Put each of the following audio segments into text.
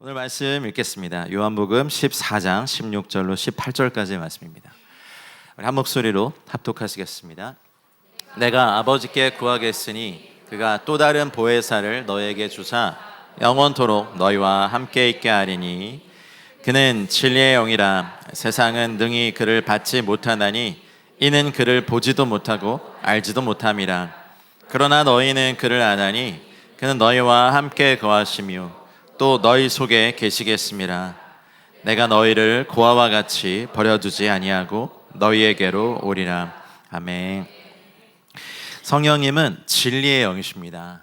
오늘 말씀 읽겠습니다. 요한복음 14장 16절로 18절까지의 말씀입니다. 우리 한 목소리로 합독하시겠습니다. 내가 아버지께 구하겠으니 그가 또 다른 보혜사를 너에게 주사 영원토록 너희와 함께 있게 하리니 그는 진리의 영이라. 세상은 능히 그를 받지 못하나니 이는 그를 보지도 못하고 알지도 못함이라. 그러나 너희는 그를 아나니 그는 너희와 함께 거하시며 또 너희 속에 계시겠음이라. 내가 너희를 고아와 같이 버려두지 아니하고 너희에게로 오리라. 아멘. 성령님은 진리의 영이십니다.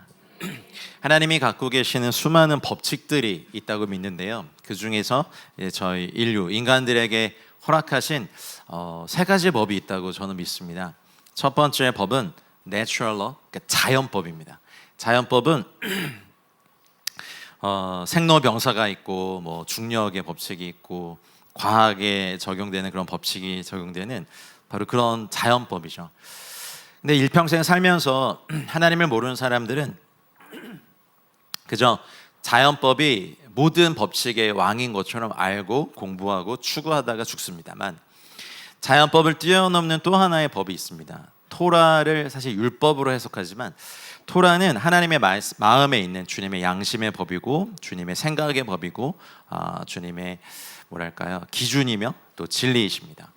하나님이 갖고 계시는 수많은 법칙들이 있다고 믿는데요, 그 중에서 저희 인간들에게 허락하신 세 가지 법이 있다고 저는 믿습니다. 첫 번째 법은 Natural Law, 그러니까 자연법입니다. 자연법은 생로병사가 있고 뭐 중력의 법칙이 있고 과학에 적용되는 그런 법칙이 적용되는 바로 그런 자연법이죠. 근데 일평생 살면서 하나님을 모르는 사람들은 그저 자연법이 모든 법칙의 왕인 것처럼 알고 공부하고 추구하다가 죽습니다만, 자연법을 뛰어넘는 또 하나의 법이 있습니다. 토라를 사실 율법으로 해석하지만 토라는 하나님의 마음에 있는 주님의 양심의 법이고 주님의 생각의 법이고 주님의 기준이며 또 진리이십니다.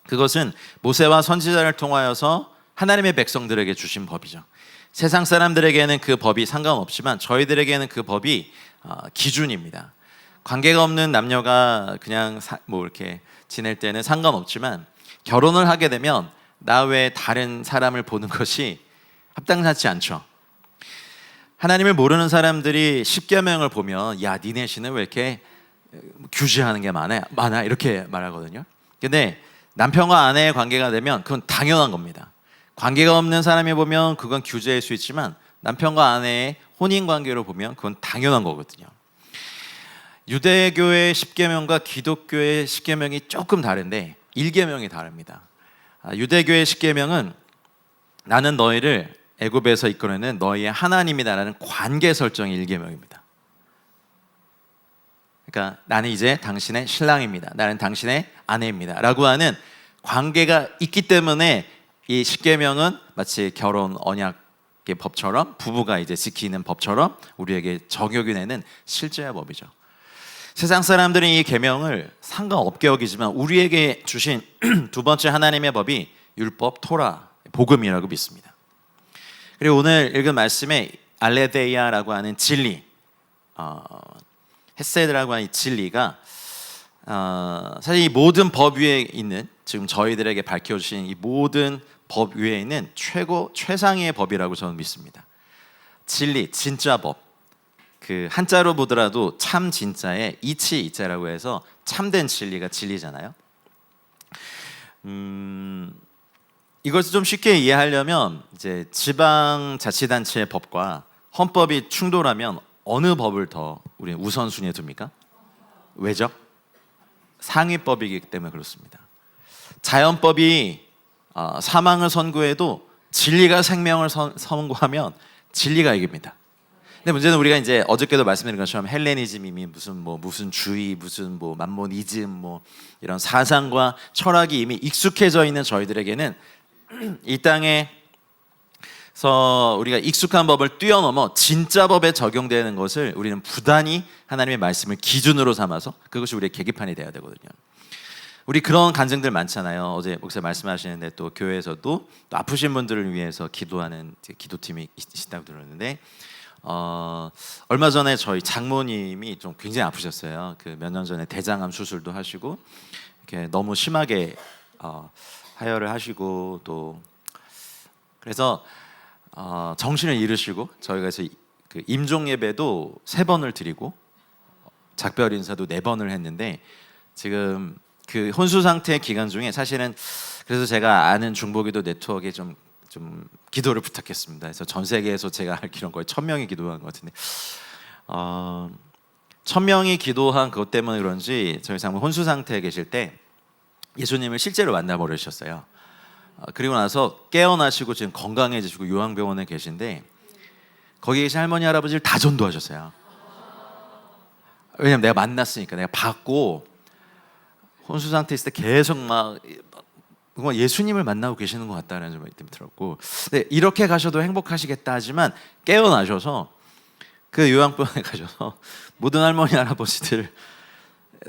그것은 모세와 선지자를 통하여서 하나님의 백성들에게 주신 법이죠. 세상 사람들에게는 그 법이 상관없지만 저희들에게는 그 법이 기준입니다. 관계가 없는 남녀가 그냥 이렇게 지낼 때는 상관없지만 결혼을 하게 되면 나 외에 다른 사람을 보는 것이 합당하지 않죠. 하나님을 모르는 사람들이 십계명을 보면 야, 니네 씨는 왜 이렇게 규제하는 게 많아 이렇게 말하거든요. 근데 남편과 아내의 관계가 되면 그건 당연한 겁니다. 관계가 없는 사람이 보면 그건 규제일 수 있지만 남편과 아내의 혼인 관계로 보면 그건 당연한 거거든요. 유대교의 십계명과 기독교의 십계명이 조금 다른데 1계명이 다릅니다. 유대교의 십계명은 나는 너희를 애굽에서 이끌어내는 너희의 하나님이다라는 관계 설정이 1계명입니다. 그러니까 나는 이제 당신의 신랑입니다, 나는 당신의 아내입니다 라고 하는 관계가 있기 때문에 이 십계명은 마치 결혼 언약의 법처럼, 부부가 이제 지키는 법처럼 우리에게 적용이 되는 실제의 법이죠. 세상 사람들은 이 계명을 상관없게 여기지만 우리에게 주신 두 번째 하나님의 법이 율법, 토라, 복음이라고 믿습니다. 그리고 오늘 읽은 말씀에 알레데이아라고 하는 진리, 헤세드라고 하는 이 진리가 사실 이 모든 법 위에 있는, 지금 저희들에게 밝혀주신 이 모든 법 위에 있는 최상위의 법이라고 저는 믿습니다. 진리, 진짜 법. 그 한자로 보더라도 참 진짜에 이치 이자라고 해서 참된 진리가 진리잖아요. 이것을 좀 쉽게 이해하려면 이제 지방자치단체의 법과 헌법이 충돌하면 어느 법을 더 우리는 우선순위에 둡니까? 왜죠? 상위법이기 때문에 그렇습니다. 자연법이 사망을 선고해도 진리가 생명을 선고하면 진리가 이깁니다. 근데 문제는 우리가 이제 어저께도 말씀드린 것처럼 헬레니즘이 무슨 주의, 무슨 만모니즘 이런 사상과 철학이 이미 익숙해져 있는 저희들에게는 이 땅에서 우리가 익숙한 법을 뛰어넘어 진짜 법에 적용되는 것을 우리는 부단히 하나님의 말씀을 기준으로 삼아서 그것이 우리의 계기판이 되어야 되거든요. 우리 그런 간증들 많잖아요. 어제 목사님 말씀하시는데 또 교회에서도 또 아프신 분들을 위해서 기도하는 기도팀이 있다고 들었는데 얼마 전에 저희 장모님이 좀 굉장히 아프셨어요. 그 몇 년 전에 대장암 수술도 하시고 이렇게 너무 심하게 하혈을 하시고 또 그래서 정신을 잃으시고 저희가 그래서 그 임종 예배도 3번을 드리고 작별 인사도 4번을 했는데 지금 그 혼수 상태 기간 중에 사실은 그래서 제가 아는 중보기도 네트워크에 좀 기도를 부탁했습니다. 그래서 전 세계에서 제가 알기로는 거의 1000명이 기도한 것 같은데 1000명이 기도한 그것 때문에 그런지 저희 장모 혼수 상태에 계실 때 예수님을 실제로 만나버리셨어요. 그리고 나서 깨어나시고 지금 건강해지시고 요양병원에 계신데 거기 계신 할머니 할아버지를 다 전도하셨어요. 왜냐면 내가 만났으니까, 내가 봤고 혼수 상태 있을 때 계속 막 뭔가 예수님을 만나고 계시는 것 같다는 생각이 들었고, 근데 이렇게 가셔도 행복하시겠다 하지만 깨어나셔서 그 요양병원에 가셔서 모든 할머니 할아버지들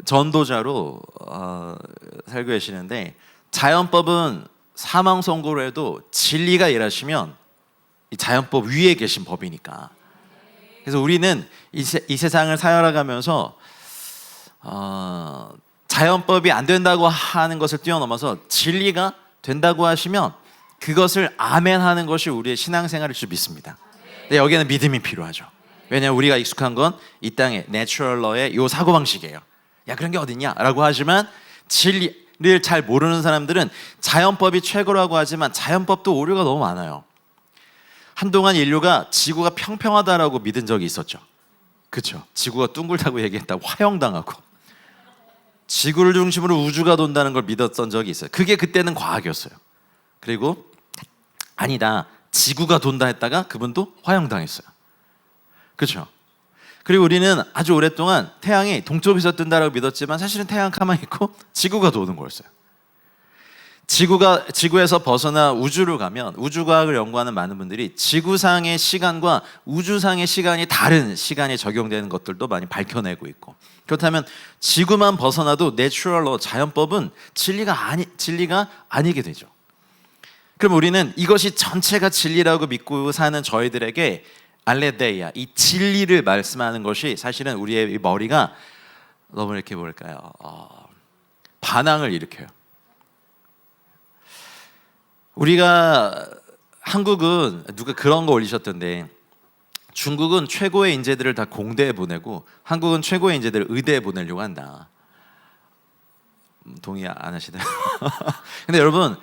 전도자로 살고 계시는데, 자연법은 사망 선고를 해도 진리가 일하시면 이 자연법 위에 계신 법이니까. 그래서 우리는 이 세상을 살아가면서 자연법이 안 된다고 하는 것을 뛰어넘어서 진리가 된다고 하시면 그것을 아멘 하는 것이 우리의 신앙생활일 줄 믿습니다. 근데 여기에는 믿음이 필요하죠. 왜냐하면 우리가 익숙한 건 이 땅의 내추럴 러의 요 사고방식이에요. 야, 그런 게 어딨냐 라고 하지만, 진리를 잘 모르는 사람들은 자연법이 최고라고 하지만 자연법도 오류가 너무 많아요. 한동안 인류가 지구가 평평하다라고 믿은 적이 있었죠. 그렇죠? 지구가 둥글다고 얘기했다고 화형당하고, 지구를 중심으로 우주가 돈다는 걸 믿었던 적이 있어요. 그게 그때는 과학이었어요. 그리고 아니다, 지구가 돈다 했다가 그분도 화형당했어요. 그렇죠? 그리고 우리는 아주 오랫동안 태양이 동쪽에서 뜬다라고 믿었지만 사실은 태양 가만히 있고 지구가 도는 거였어요. 지구에서 벗어나 우주로 가면, 우주과학을 연구하는 많은 분들이 지구상의 시간과 우주상의 시간이 다른 시간이 적용되는 것들도 많이 밝혀내고 있고, 그렇다면 지구만 벗어나도 내추럴로 자연법은 진리가 아니게 되죠. 그럼 우리는 이것이 전체가 진리라고 믿고 사는 저희들에게 알레데이아, 이 진리를 말씀하는 것이 사실은 우리의 머리가 너무 이렇게 뭘까요? 반항을 일으켜요. 우리가, 한국은 누가 그런 거 올리셨던데, 중국은 최고의 인재들을 다 공대에 보내고 한국은 최고의 인재들을 의대에 보내려고 한다. 동의 안 하시나요? 근데 여러분,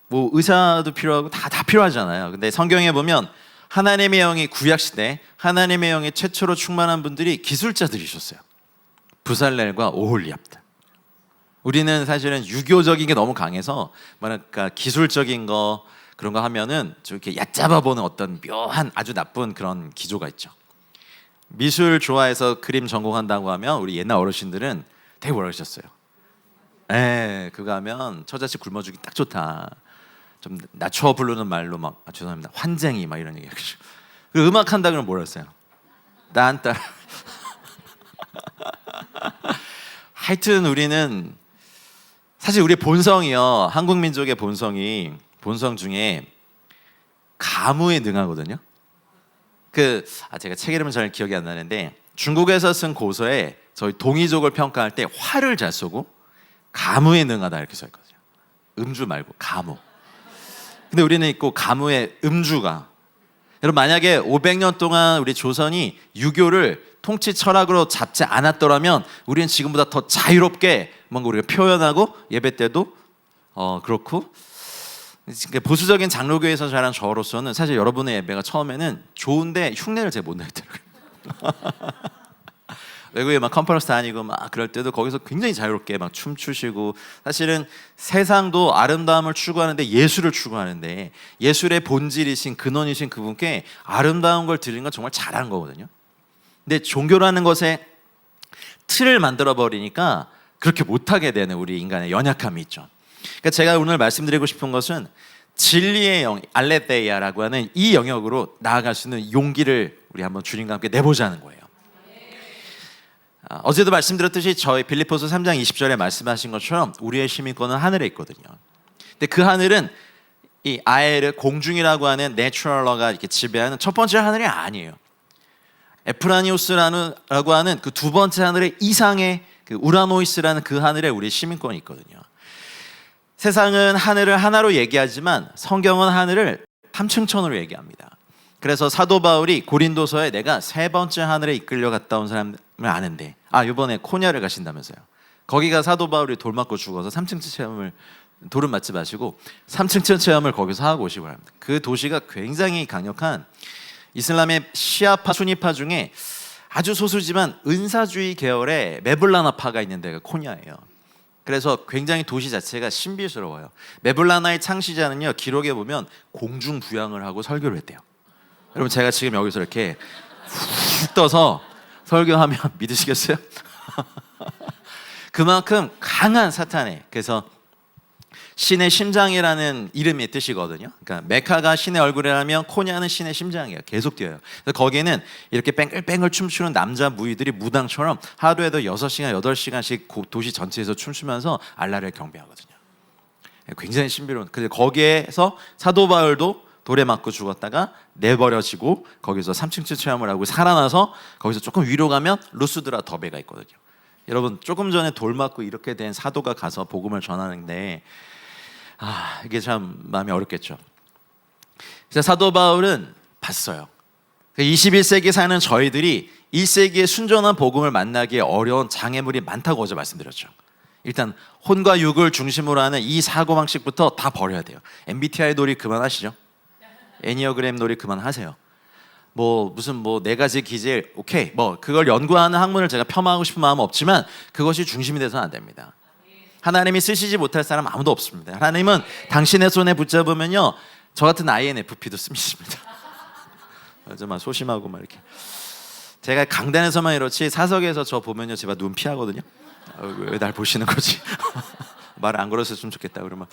뭐 의사도 필요하고 다 필요하잖아요. 근데 성경에 보면 하나님의 영이, 구약시대 하나님의 영이 최초로 충만한 분들이 기술자들이셨어요. 부살렐과 오홀리압들. 우리는 사실은 유교적인 게 너무 강해서, 뭐랄까 기술적인 거 그런 거 하면은 좀 이렇게 얕잡아 보는 어떤 묘한 아주 나쁜 그런 기조가 있죠. 미술 좋아해서 그림 전공한다고 하면 우리 옛날 어르신들은 되게 뭐라 그러셨어요. 그거 하면 처자식 굶어주기 딱 좋다. 좀 낮춰 부르는 말로 막 죄송합니다, 환쟁이 막 이런 얘기. 그리고 음악 한다 그러면 뭐라 했어요? 딴따. 하여튼 우리는 사실 우리의 본성이요, 한국 민족의 본성 중에 가무에 능하거든요. 제가 책 이름은 잘 기억이 안 나는데, 중국에서 쓴 고서에 저희 동이족을 평가할 때 활을 잘 쏘고 가무에 능하다 이렇게 써 있거든요. 음주 말고 가무. 근데 우리는 있고 가무의 음주가. 여러분, 만약에 500년 동안 우리 조선이 유교를 통치 철학으로 잡지 않았더라면 우리는 지금보다 더 자유롭게 뭔가 우리가 표현하고 예배 때도 그렇고, 보수적인 장로교에서 자란 저로서는 사실 여러분의 예배가 처음에는 좋은데 흉내를 잘 못 내더라고요. 외국에 막 컨퍼런스 다니고 막 그럴 때도 거기서 굉장히 자유롭게 막 춤추시고, 사실은 세상도 아름다움을 추구하는데 예술을 추구하는데 예술의 본질이신 근원이신 그분께 아름다운 걸 드리는 건 정말 잘하는 거거든요. 근데 종교라는 것에 틀을 만들어 버리니까 그렇게 못하게 되는 우리 인간의 연약함이 있죠. 그러니까 제가 오늘 말씀드리고 싶은 것은 진리의 영, 알레데이아라고 하는 이 영역으로 나아갈 수 있는 용기를 우리 한번 주님과 함께 내보자는 거예요. 어제도 말씀드렸듯이 저희 빌립보서 3장 20절에 말씀하신 것처럼 우리의 시민권은 하늘에 있거든요. 근데 그 하늘은 이 아에르, 공중이라고 하는 내추럴러가 이렇게 지배하는 첫 번째 하늘이 아니에요. 에프라니오스라고 하는 그 두 번째 하늘의 이상의 그 우라노이스라는 그 하늘에 우리의 시민권이 있거든요. 세상은 하늘을 하나로 얘기하지만 성경은 하늘을 삼층천으로 얘기합니다. 그래서 사도 바울이 고린도서에 내가 세 번째 하늘에 이끌려 갔다 온 사람을 아는데, 이번에 코냐를 가신다면서요. 거기가 사도 바울이 돌 맞고 죽어서 3층 체험을, 돌은 맞지 마시고 3층 체험을 거기서 하고 오시고 합니다. 그 도시가 굉장히 강력한 이슬람의 시아파, 수니파 중에 아주 소수지만 은사주의 계열의 메블라나파가 있는 데가 코냐예요. 그래서 굉장히 도시 자체가 신비스러워요. 메블라나의 창시자는요, 기록에 보면 공중 부양을 하고 설교를 했대요. 여러분, 제가 지금 여기서 이렇게 훅 떠서 설교하면 믿으시겠어요? 그만큼 강한 사탄에, 그래서 신의 심장이라는 이름의 뜻이거든요. 그러니까 메카가 신의 얼굴이라면 코냐는 신의 심장이에요. 계속 뛰어요. 그래서 거기에는 이렇게 뺑글뺑글 춤추는 남자 무희들이 무당처럼 하루에도 6시간, 8시간씩 도시 전체에서 춤추면서 알라를 경배하거든요. 굉장히 신비로운. 그래서 거기에서 사도 바울도 돌에 맞고 죽었다가 내버려지고 거기서 3층 체험을 하고 살아나서 거기서 조금 위로 가면 루스드라 더베가 있거든요. 여러분 조금 전에 돌 맞고 이렇게 된 사도가 가서 복음을 전하는데 이게 참 마음이 어렵겠죠. 그래서 사도 바울은 봤어요. 21세기 사는 저희들이 1세기의 순전한 복음을 만나기에 어려운 장애물이 많다고 어제 말씀드렸죠. 일단 혼과 육을 중심으로 하는 이 사고방식부터 다 버려야 돼요. MBTI 놀이 그만하시죠. 애니어그램 놀이 그만하세요. 무슨 네 가지 기질, 오케이, 그걸 연구하는 학문을 제가 폄하하고 싶은 마음은 없지만 그것이 중심이 돼서는 안 됩니다. 하나님이 쓰시지 못할 사람 아무도 없습니다. 하나님은 당신의 손에 붙잡으면요, 저 같은 INFP도 쓰십니다. 막 소심하고 막 이렇게. 제가 강단에서만 이렇지 사석에서 저 보면요, 제가 눈 피하거든요. 왜 날 보시는 거지? 말을 안 걸었으면 좋겠다 그러면.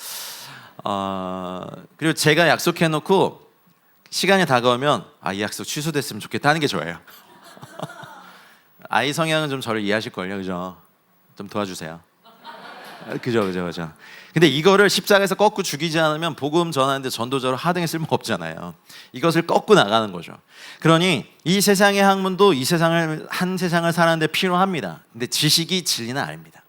그리고 제가 약속해놓고 시간이 다가오면 이 약속 취소됐으면 좋겠다 하는 게 좋아요. 아이 성향은 좀 저를 이해하실걸요, 그죠? 좀 도와주세요. 그죠. 근데 이거를 십자가에서 꺾고 죽이지 않으면 복음 전하는데 전도자로 하등에 쓸모가 없잖아요. 이것을 꺾고 나가는 거죠. 그러니 이 세상의 학문도 이 세상을 사는데 필요합니다. 근데 지식이 진리는 아닙니다.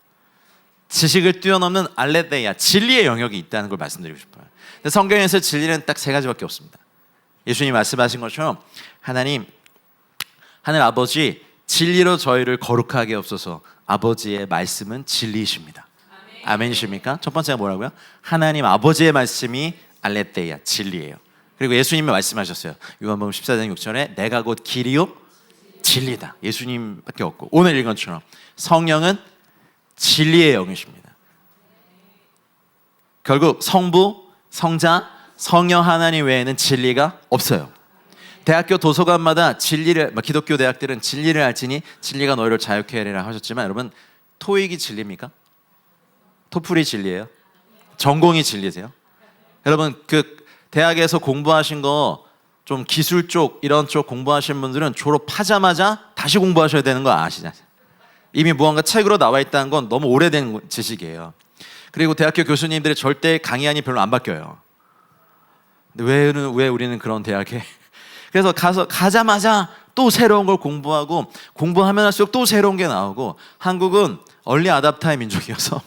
지식을 뛰어넘는 알레데야, 진리의 영역이 있다는 걸 말씀드리고 싶어요. 근데 성경에서 진리는 딱 3가지밖에 없습니다. 예수님이 말씀하신 것처럼 하나님, 하늘 아버지, 진리로 저희를 거룩하게 없어서 아버지의 말씀은 진리이십니다. 아멘이십니까? 첫 번째가 뭐라고요? 하나님 아버지의 말씀이 알레데야, 진리예요. 그리고 예수님이 말씀하셨어요. 요한복음 14장 6절에 내가 곧 길이요 진리다. 예수님밖에 없고, 오늘 읽은 것처럼 성령은 진리의 영이십니다. 결국 성부, 성자, 성령 하나님 외에는 진리가 없어요. 대학교 도서관마다 기독교 대학들은 진리를 알지니 진리가 너희를 자유케 하리라 하셨지만, 여러분 토익이 진리입니까? 토플이 진리예요? 전공이 진리세요? 여러분 대학에서 공부하신 거 좀 기술 쪽 이런 쪽 공부하신 분들은 졸업하자마자 다시 공부하셔야 되는 거 아시죠? 이미 무언가 책으로 나와 있다는 건 너무 오래된 지식이에요. 그리고 대학교 교수님들이 절대 강의안이 별로 안 바뀌어요. 근데 왜 우리는 그런 대학에 그래서 가자마자 또 새로운 걸 공부하고, 공부하면 할수록 또 새로운 게 나오고, 한국은 얼리 아답터의 민족이어서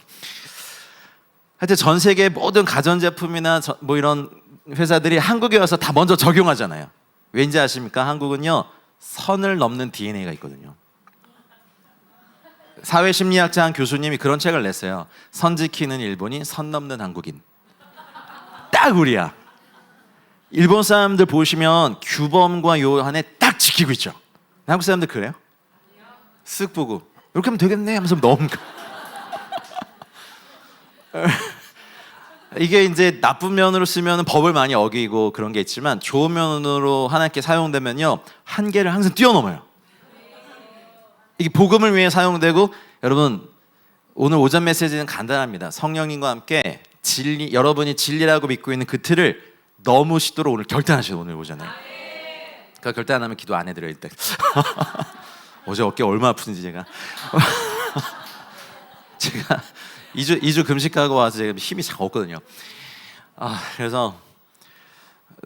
하여튼 전 세계 모든 가전제품이나 이런 회사들이 한국에 와서 다 먼저 적용하잖아요. 왠지 아십니까? 한국은요, 선을 넘는 DNA가 있거든요. 사회심리학자 한 교수님이 그런 책을 냈어요. 선 지키는 일본인, 선 넘는 한국인. 딱 우리야. 일본 사람들 보시면 규범과 요 안에 딱 지키고 있죠. 한국 사람들 그래요? 쓱 보고 이렇게 하면 되겠네 하면서 넘겨. 이게 이제 나쁜 면으로 쓰면 법을 많이 어기고 그런 게 있지만, 좋은 면으로 하나님께 사용되면요, 한계를 항상 뛰어넘어요. 이게 복음을 위해 사용되고, 여러분 오늘 오전 메시지는 간단합니다. 성령님과 함께 여러분이 진리라고 믿고 있는 그 틀을 넘으시도록 오늘 결단하셔요. 오늘 오전에. 그러니까 결단 안 하면 기도 안 해드려요 일단. 어제 어깨 얼마나 아픈지 제가 2주 금식하고 와서 제가 힘이 잘 없거든요. 그래서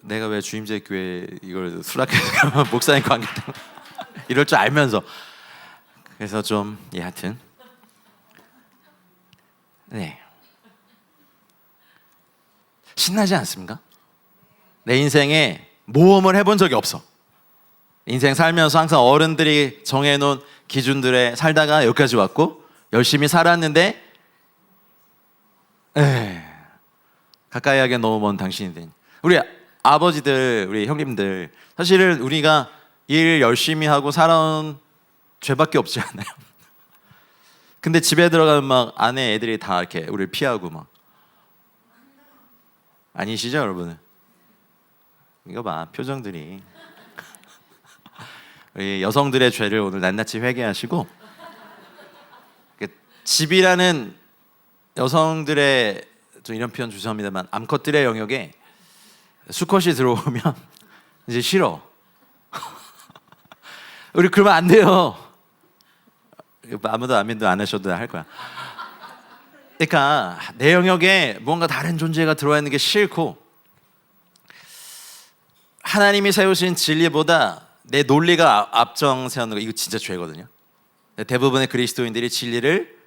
내가 왜 주임제 교회 이걸 수락해서 목사님 관계 때문에 이럴 줄 알면서, 그래서 좀 하여튼 신나지 않습니까? 내 인생에 모험을 해본 적이 없어. 인생 살면서 항상 어른들이 정해놓은 기준들에 살다가 여기까지 왔고, 열심히 살았는데 가까이 하기엔 너무 먼 당신이 된 우리 아버지들, 우리 형님들, 사실은 우리가 일 열심히 하고 살아온 죄밖에 없지 않나요? 근데 집에 들어가면 막 아내 애들이 다 이렇게 우리를 피하고 막. 아니시죠 여러분? 이거 봐, 표정들이. 우리 여성들의 죄를 오늘 낱낱이 회개하시고, 집이라는 여성들의, 좀 이런 표현 죄송합니다만, 암컷들의 영역에 수컷이 들어오면 이제 싫어. 우리 그러면 안 돼요. 아무도 아멘도 안 하셔도 할 거야. 그러니까 내 영역에 뭔가 다른 존재가 들어와 있는 게 싫고, 하나님이 세우신 진리보다 내 논리가 앞정 세우는 거, 이거 진짜 죄거든요. 대부분의 그리스도인들이 진리를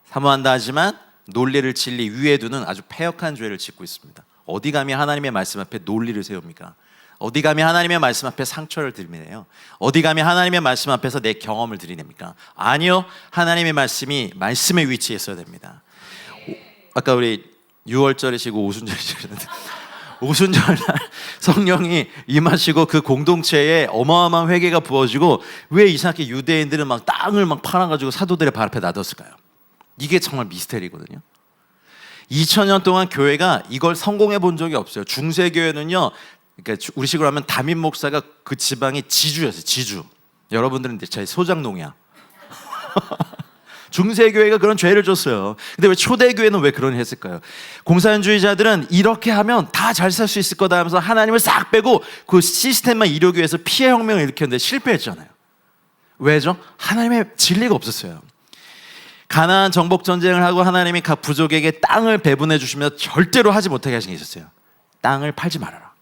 사모한다 하지만 논리를 진리 위에 두는 아주 패역한 죄를 짓고 있습니다. 어디 감히 하나님의 말씀 앞에 논리를 세웁니까? 어디 감히 하나님의 말씀 앞에 상처를 들이네요? 어디 감히 하나님의 말씀 앞에서 내 경험을 들이냅니까? 아니요, 하나님의 말씀이 말씀의 위치에 있어야 됩니다. 아까 우리 6월절이시고 오순절이시는데 오순절날 성령이 임하시고 그 공동체에 어마어마한 회개가 부어지고, 왜 이상하게 유대인들은 막 땅을 막 팔아가지고 사도들의 발 앞에 놔뒀을까요? 이게 정말 미스테리거든요. 2000년 동안 교회가 이걸 성공해 본 적이 없어요. 중세교회는요, 그러니까 우리식으로 하면 담임 목사가 그 지방이 지주였어요. 지주. 여러분들은 제 소장농이야. 중세교회가 그런 죄를 줬어요. 근데 왜 초대교회는 왜 그런 일 했을까요? 공산주의자들은 이렇게 하면 다 잘 살 수 있을 거다 하면서 하나님을 싹 빼고 그 시스템만 이루기 위해서 피해 혁명을 일으켰는데 실패했잖아요. 왜죠? 하나님의 진리가 없었어요. 가나안 정복 전쟁을 하고 하나님이 각 부족에게 땅을 배분해 주시면 절대로 하지 못하게 하신 게 있었어요. 땅을 팔지 말아라.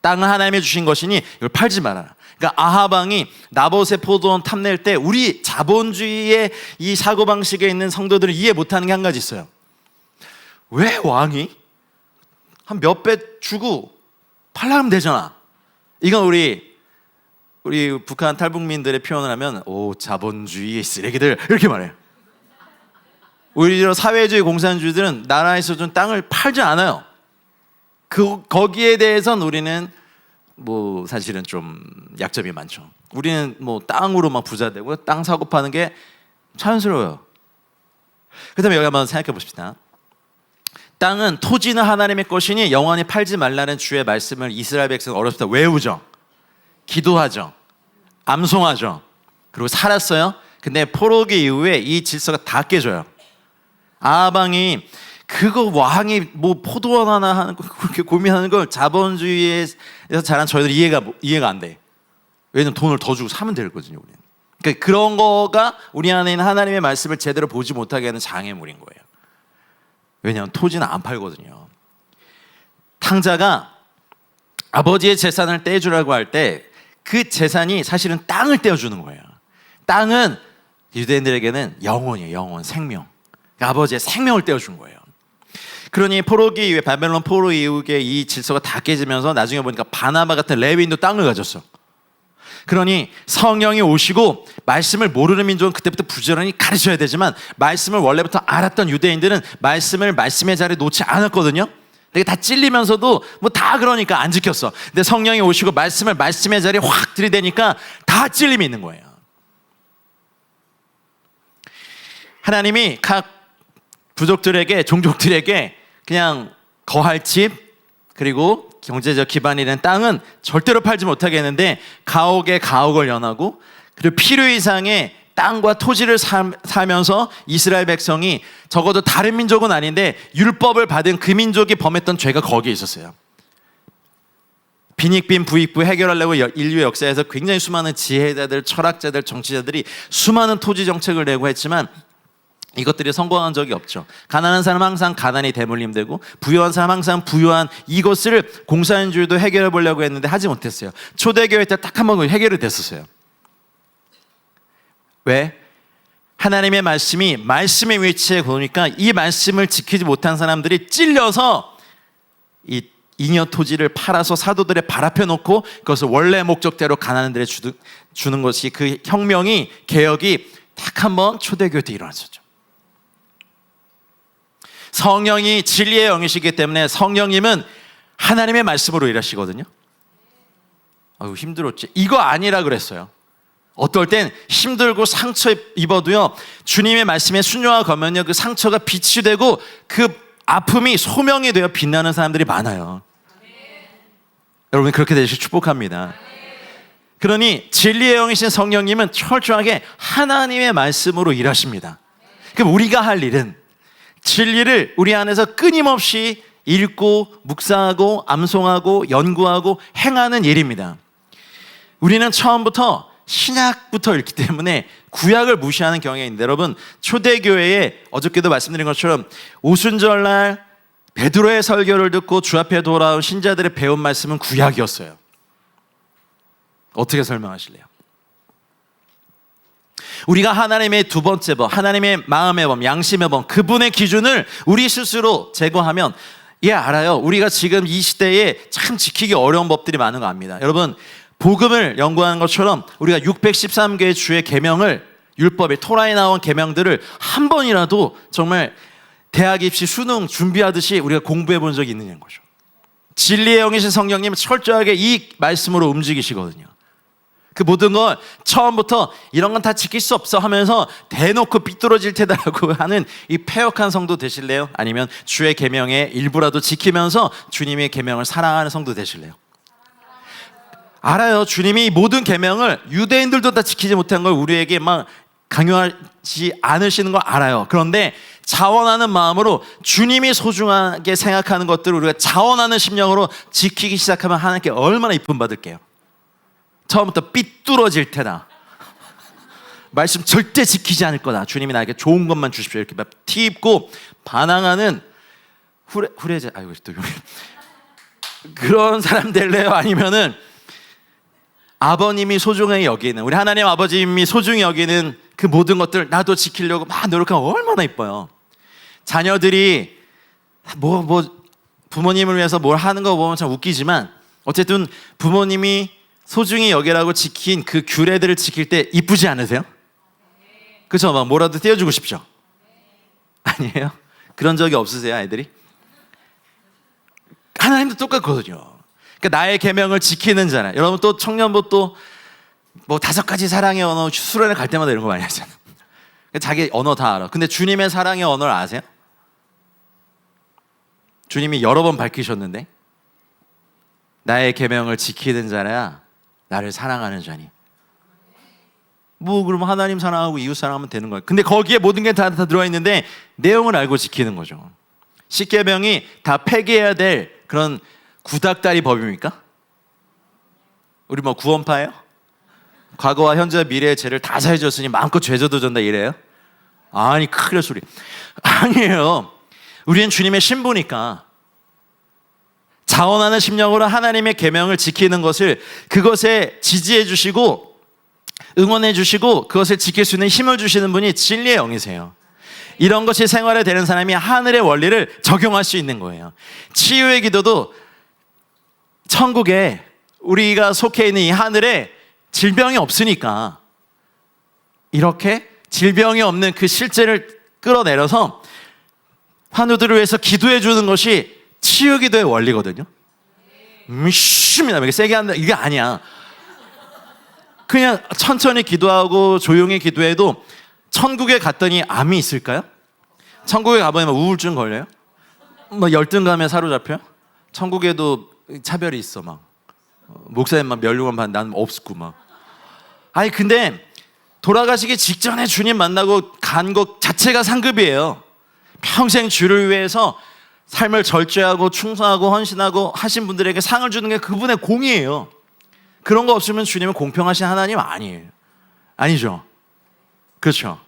땅은 하나님이 주신 것이니 이걸 팔지 말아라. 그러니까 아합 왕이 나봇의 포도원 탐낼 때 우리 자본주의의 이 사고방식에 있는 성도들은 이해 못하는 게 한 가지 있어요. 왜 왕이 한 몇 배 주고 팔라면 되잖아. 이건 우리 북한 탈북민들의 표현을 하면, 오, 자본주의의 쓰레기들, 이렇게 말해요. 오히려 사회주의 공산주의들은 나라에서 준 땅을 팔지 않아요. 거기에 대해서는 우리는 뭐 사실은 좀 약점이 많죠. 우리는 뭐 땅으로 막 부자 되고 땅 사고 파는 게 자연스러워요. 그다음에 여기 한번 생각해 봅시다. 땅은, 토지는 하나님의 것이니 영원히 팔지 말라는 주의 말씀을 이스라엘 백성 어렸을 때 외우죠. 기도하죠. 암송하죠. 그리고 살았어요. 근데 포로기 이후에 이 질서가 다 깨져요. 아합 왕이 그거 왕이 뭐 포도원 하나 하는 거 그렇게 고민하는 걸 자본주의에서 자란 저희들 이해가 안 돼. 왜냐면 돈을 더 주고 사면 되거든요, 우리는. 그러니까 그런 거가 우리 안에 있는 하나님의 말씀을 제대로 보지 못하게 하는 장애물인 거예요. 왜냐하면 토지는 안 팔거든요. 탕자가 아버지의 재산을 떼주라고 할 때 그 재산이 사실은 땅을 떼어주는 거예요. 땅은 유대인들에게는 영혼이에요. 영혼, 생명. 그러니까 아버지의 생명을 떼어준 거예요. 그러니 포로기 이후에, 바벨론 포로 이후에 이 질서가 다 깨지면서 나중에 보니까 바나바 같은 레위인도 땅을 가졌어. 그러니 성령이 오시고 말씀을 모르는 민족은 그때부터 부지런히 가르쳐야 되지만, 말씀을 원래부터 알았던 유대인들은 말씀을 말씀의 자리에 놓지 않았거든요. 되게 다 찔리면서도 뭐 다 그러니까 안 지켰어. 근데 성령이 오시고 말씀을 말씀의 자리에 확 들이대니까 다 찔림이 있는 거예요. 하나님이 각 부족들에게, 종족들에게 그냥 거할 집, 그리고 경제적 기반이 된 땅은 절대로 팔지 못하게 했는데, 가옥에 가옥을 연하고, 그리고 필요 이상의 땅과 토지를 사면서 이스라엘 백성이, 적어도 다른 민족은 아닌데 율법을 받은 그 민족이 범했던 죄가 거기에 있었어요. 빈익빈 부익부 해결하려고 인류 역사에서 굉장히 수많은 지혜자들, 철학자들, 정치자들이 수많은 토지 정책을 내고 했지만 이것들이 성공한 적이 없죠. 가난한 사람 항상 가난이 대물림되고, 부유한 사람 항상 부유한, 이것을 공산주의도 해결해 보려고 했는데 하지 못했어요. 초대교회 때 딱 한 번 해결이 됐었어요. 왜? 하나님의 말씀이 말씀의 위치에 보니까 이 말씀을 지키지 못한 사람들이 찔려서 이 잉여 토지를 팔아서 사도들의 발 앞에 놓고 그것을 원래 목적대로 가난한들에 주는 것이, 그 혁명이, 개혁이 딱 한 번 초대교회 때 일어났었죠. 성령이 진리의 영이시기 때문에 성령님은 하나님의 말씀으로 일하시거든요. 아유, 힘들었지. 이거 아니라 그랬어요. 어떨 땐 힘들고 상처 입어도요, 주님의 말씀에 순종하면요, 그 상처가 빛이 되고 그 아픔이 소명이 되어 빛나는 사람들이 많아요. 여러분 그렇게 되시길 축복합니다. 그러니 진리의 영이신 성령님은 철저하게 하나님의 말씀으로 일하십니다. 그럼 우리가 할 일은 진리를 우리 안에서 끊임없이 읽고 묵상하고 암송하고 연구하고 행하는 일입니다. 우리는 처음부터 신약부터 읽기 때문에 구약을 무시하는 경향이 있는데, 여러분 초대교회에 어저께도 말씀드린 것처럼 오순절날 베드로의 설교를 듣고 주 앞에 돌아온 신자들의 배운 말씀은 구약이었어요. 어떻게 설명하실래요? 우리가 하나님의 두 번째 법, 하나님의 마음의 법, 양심의 법, 그분의 기준을 우리 스스로 제거하면, 예, 알아요. 우리가 지금 이 시대에 참 지키기 어려운 법들이 많은 거 압니다. 여러분, 복음을 연구하는 것처럼 우리가 613개의 주의 계명을, 율법에 토라에 나온 계명들을 한 번이라도 정말 대학 입시 수능 준비하듯이 우리가 공부해 본 적이 있느냐는 거죠. 진리의 영이신 성령님은 철저하게 이 말씀으로 움직이시거든요. 그 모든 걸 처음부터 이런 건 다 지킬 수 없어 하면서 대놓고 삐뚤어질 테다라고 하는 이 패역한 성도 되실래요? 아니면 주의 계명의 일부라도 지키면서 주님의 계명을 사랑하는 성도 되실래요? 알아요. 주님이 모든 계명을 유대인들도 다 지키지 못한 걸 우리에게 막 강요하지 않으시는 걸 알아요. 그런데 자원하는 마음으로 주님이 소중하게 생각하는 것들을 우리가 자원하는 심령으로 지키기 시작하면 하나님께 얼마나 이쁨 받을게요. 처음부터 삐뚤어질 테다, 말씀 절대 지키지 않을 거다, 주님이 나에게 좋은 것만 주십시오, 이렇게 막 티입고 반항하는 후레자, 아이고 또 그런 사람 될래요? 아니면은 아버님이 소중히 여기는, 우리 하나님 아버님이 소중히 여기는 그 모든 것들 나도 지키려고 막 노력하면 얼마나 이뻐요. 자녀들이 부모님을 위해서 뭘 하는 거 보면 참 웃기지만, 어쨌든 부모님이 소중히 여기라고 지킨 그 규례들을 지킬 때 이쁘지 않으세요? 그렇죠? 막 뭐라도 떼어주고 싶죠? 아니에요? 그런 적이 없으세요, 아이들이? 하나님도 똑같거든요. 그러니까 나의 계명을 지키는 자라. 여러분 또 청년부 또 뭐 5가지 사랑의 언어 수련회 갈 때마다 이런 거 많이 하잖아요. 자기 언어 다 알아. 근데 주님의 사랑의 언어를 아세요? 주님이 여러 번 밝히셨는데, 나의 계명을 지키는 자라야 나를 사랑하는 자니. 뭐 그러면 하나님 사랑하고 이웃 사랑하면 되는 거예요. 근데 거기에 모든 게 다 들어와 있는데 내용을 알고 지키는 거죠. 십계명이 다 폐기해야 될 그런 구닥다리 법입니까? 우리 뭐 구원파예요? 과거와 현재와 미래의 죄를 다 사해줬으니 마음껏 죄져도 전다 이래요? 아니 큰일 소리. 아니에요. 우리는 주님의 신부니까 자원하는 심령으로 하나님의 계명을 지키는 것을, 그것에 지지해 주시고 응원해 주시고 그것을 지킬 수 있는 힘을 주시는 분이 진리의 영이세요. 이런 것이 생활에 되는 사람이 하늘의 원리를 적용할 수 있는 거예요. 치유의 기도도 천국에 우리가 속해 있는 이 하늘에 질병이 없으니까 이렇게 질병이 없는 그 실제를 끌어내려서 환우들을 위해서 기도해 주는 것이 치유 기도의 원리거든요. 이게 세게 한다 이게 아니야. 그냥 천천히 기도하고 조용히 기도해도, 천국에 갔더니 암이 있을까요? 천국에 가보면 우울증 걸려요? 뭐 열등감에 사로잡혀요? 천국에도 차별이 있어. 막 목사님만 멸류관 받는 나는 없고 막. 아니 근데 돌아가시기 직전에 주님 만나고 간 것 자체가 상급이에요. 평생 주를 위해서 삶을 절제하고 충성하고 헌신하고 하신 분들에게 상을 주는 게 그분의 공이에요. 그런 거 없으면 주님은 공평하신 하나님 아니에요. 아니죠? 그렇죠?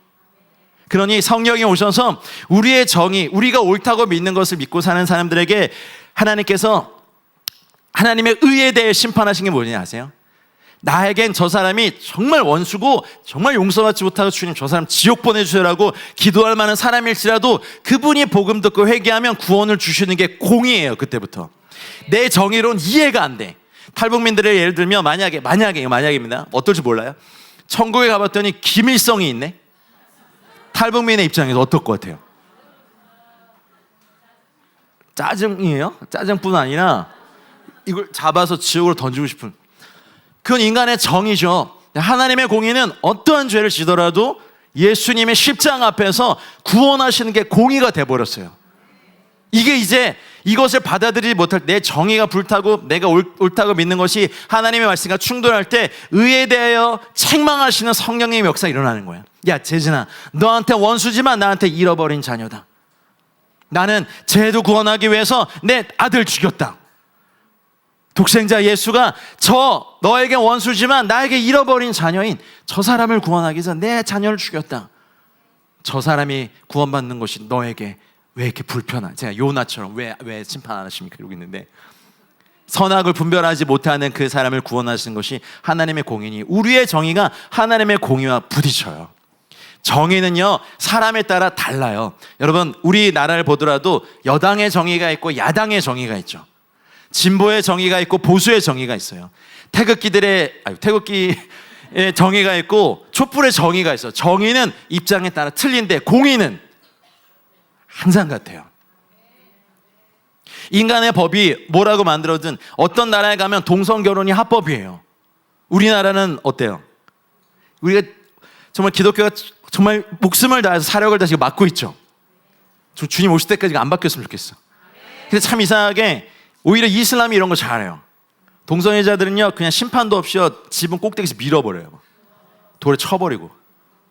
그러니 성령이 오셔서 우리의 정의, 우리가 옳다고 믿는 것을 믿고 사는 사람들에게 하나님께서 하나님의 의에 대해 심판하신 게 뭐냐 아세요? 나에겐 저 사람이 정말 원수고 정말 용서받지 못하고 주님 저 사람 지옥 보내주세요라고 기도할 만한 사람일지라도 그분이 복음 듣고 회개하면 구원을 주시는 게 공이에요. 그때부터 내 정의로는 이해가 안 돼. 탈북민들의 예를 들면 만약에 이거 만약입니다. 어떨지 몰라요. 천국에 가봤더니 김일성이 있네. 탈북민의 입장에서 어떨 것 같아요? 짜증이에요? 짜증뿐 아니라 이걸 잡아서 지옥으로 던지고 싶은, 그건 인간의 정의죠. 하나님의 공의는 어떠한 죄를 지더라도 예수님의 십자가 앞에서 구원하시는 게 공의가 돼버렸어요. 이게 이제 이것을 받아들이지 못할 내 정의가 불타고 내가 옳다고 믿는 것이 하나님의 말씀과 충돌할 때 의에 대하여 책망하시는 성령님의 역사가 일어나는 거야. 야 재진아, 너한테 원수지만 나한테 잃어버린 자녀다. 나는 쟤도 구원하기 위해서 내 아들 죽였다. 독생자 예수가 너에게 원수지만 나에게 잃어버린 자녀인 저 사람을 구원하기 위해서 내 자녀를 죽였다. 저 사람이 구원받는 것이 너에게 왜 이렇게 불편한? 제가 요나처럼 왜 심판 안 하십니까? 이러고 있는데, 선악을 분별하지 못하는 그 사람을 구원하시는 것이 하나님의 공의니 우리의 정의가 하나님의 공의와 부딪혀요. 정의는요 사람에 따라 달라요. 여러분, 우리나라를 보더라도 여당의 정의가 있고 야당의 정의가 있죠. 진보의 정의가 있고 보수의 정의가 있어요. 태극기의 정의가 있고 촛불의 정의가 있어요. 정의는 입장에 따라 틀린데 공의는 항상 같아요. 인간의 법이 뭐라고 만들어든 어떤 나라에 가면 동성결혼이 합법이에요. 우리나라는 어때요? 우리가 정말 기독교가 정말 목숨을 다해서 사력을 다해서 막고 있죠. 주님 오실 때까지 안 바뀌었으면 좋겠어. 근데 참 이상하게 오히려 이슬람이 이런 거 잘해요. 동성애자들은요 그냥 심판도 없이 집은 꼭대기에서 밀어버려요. 돌에 쳐버리고.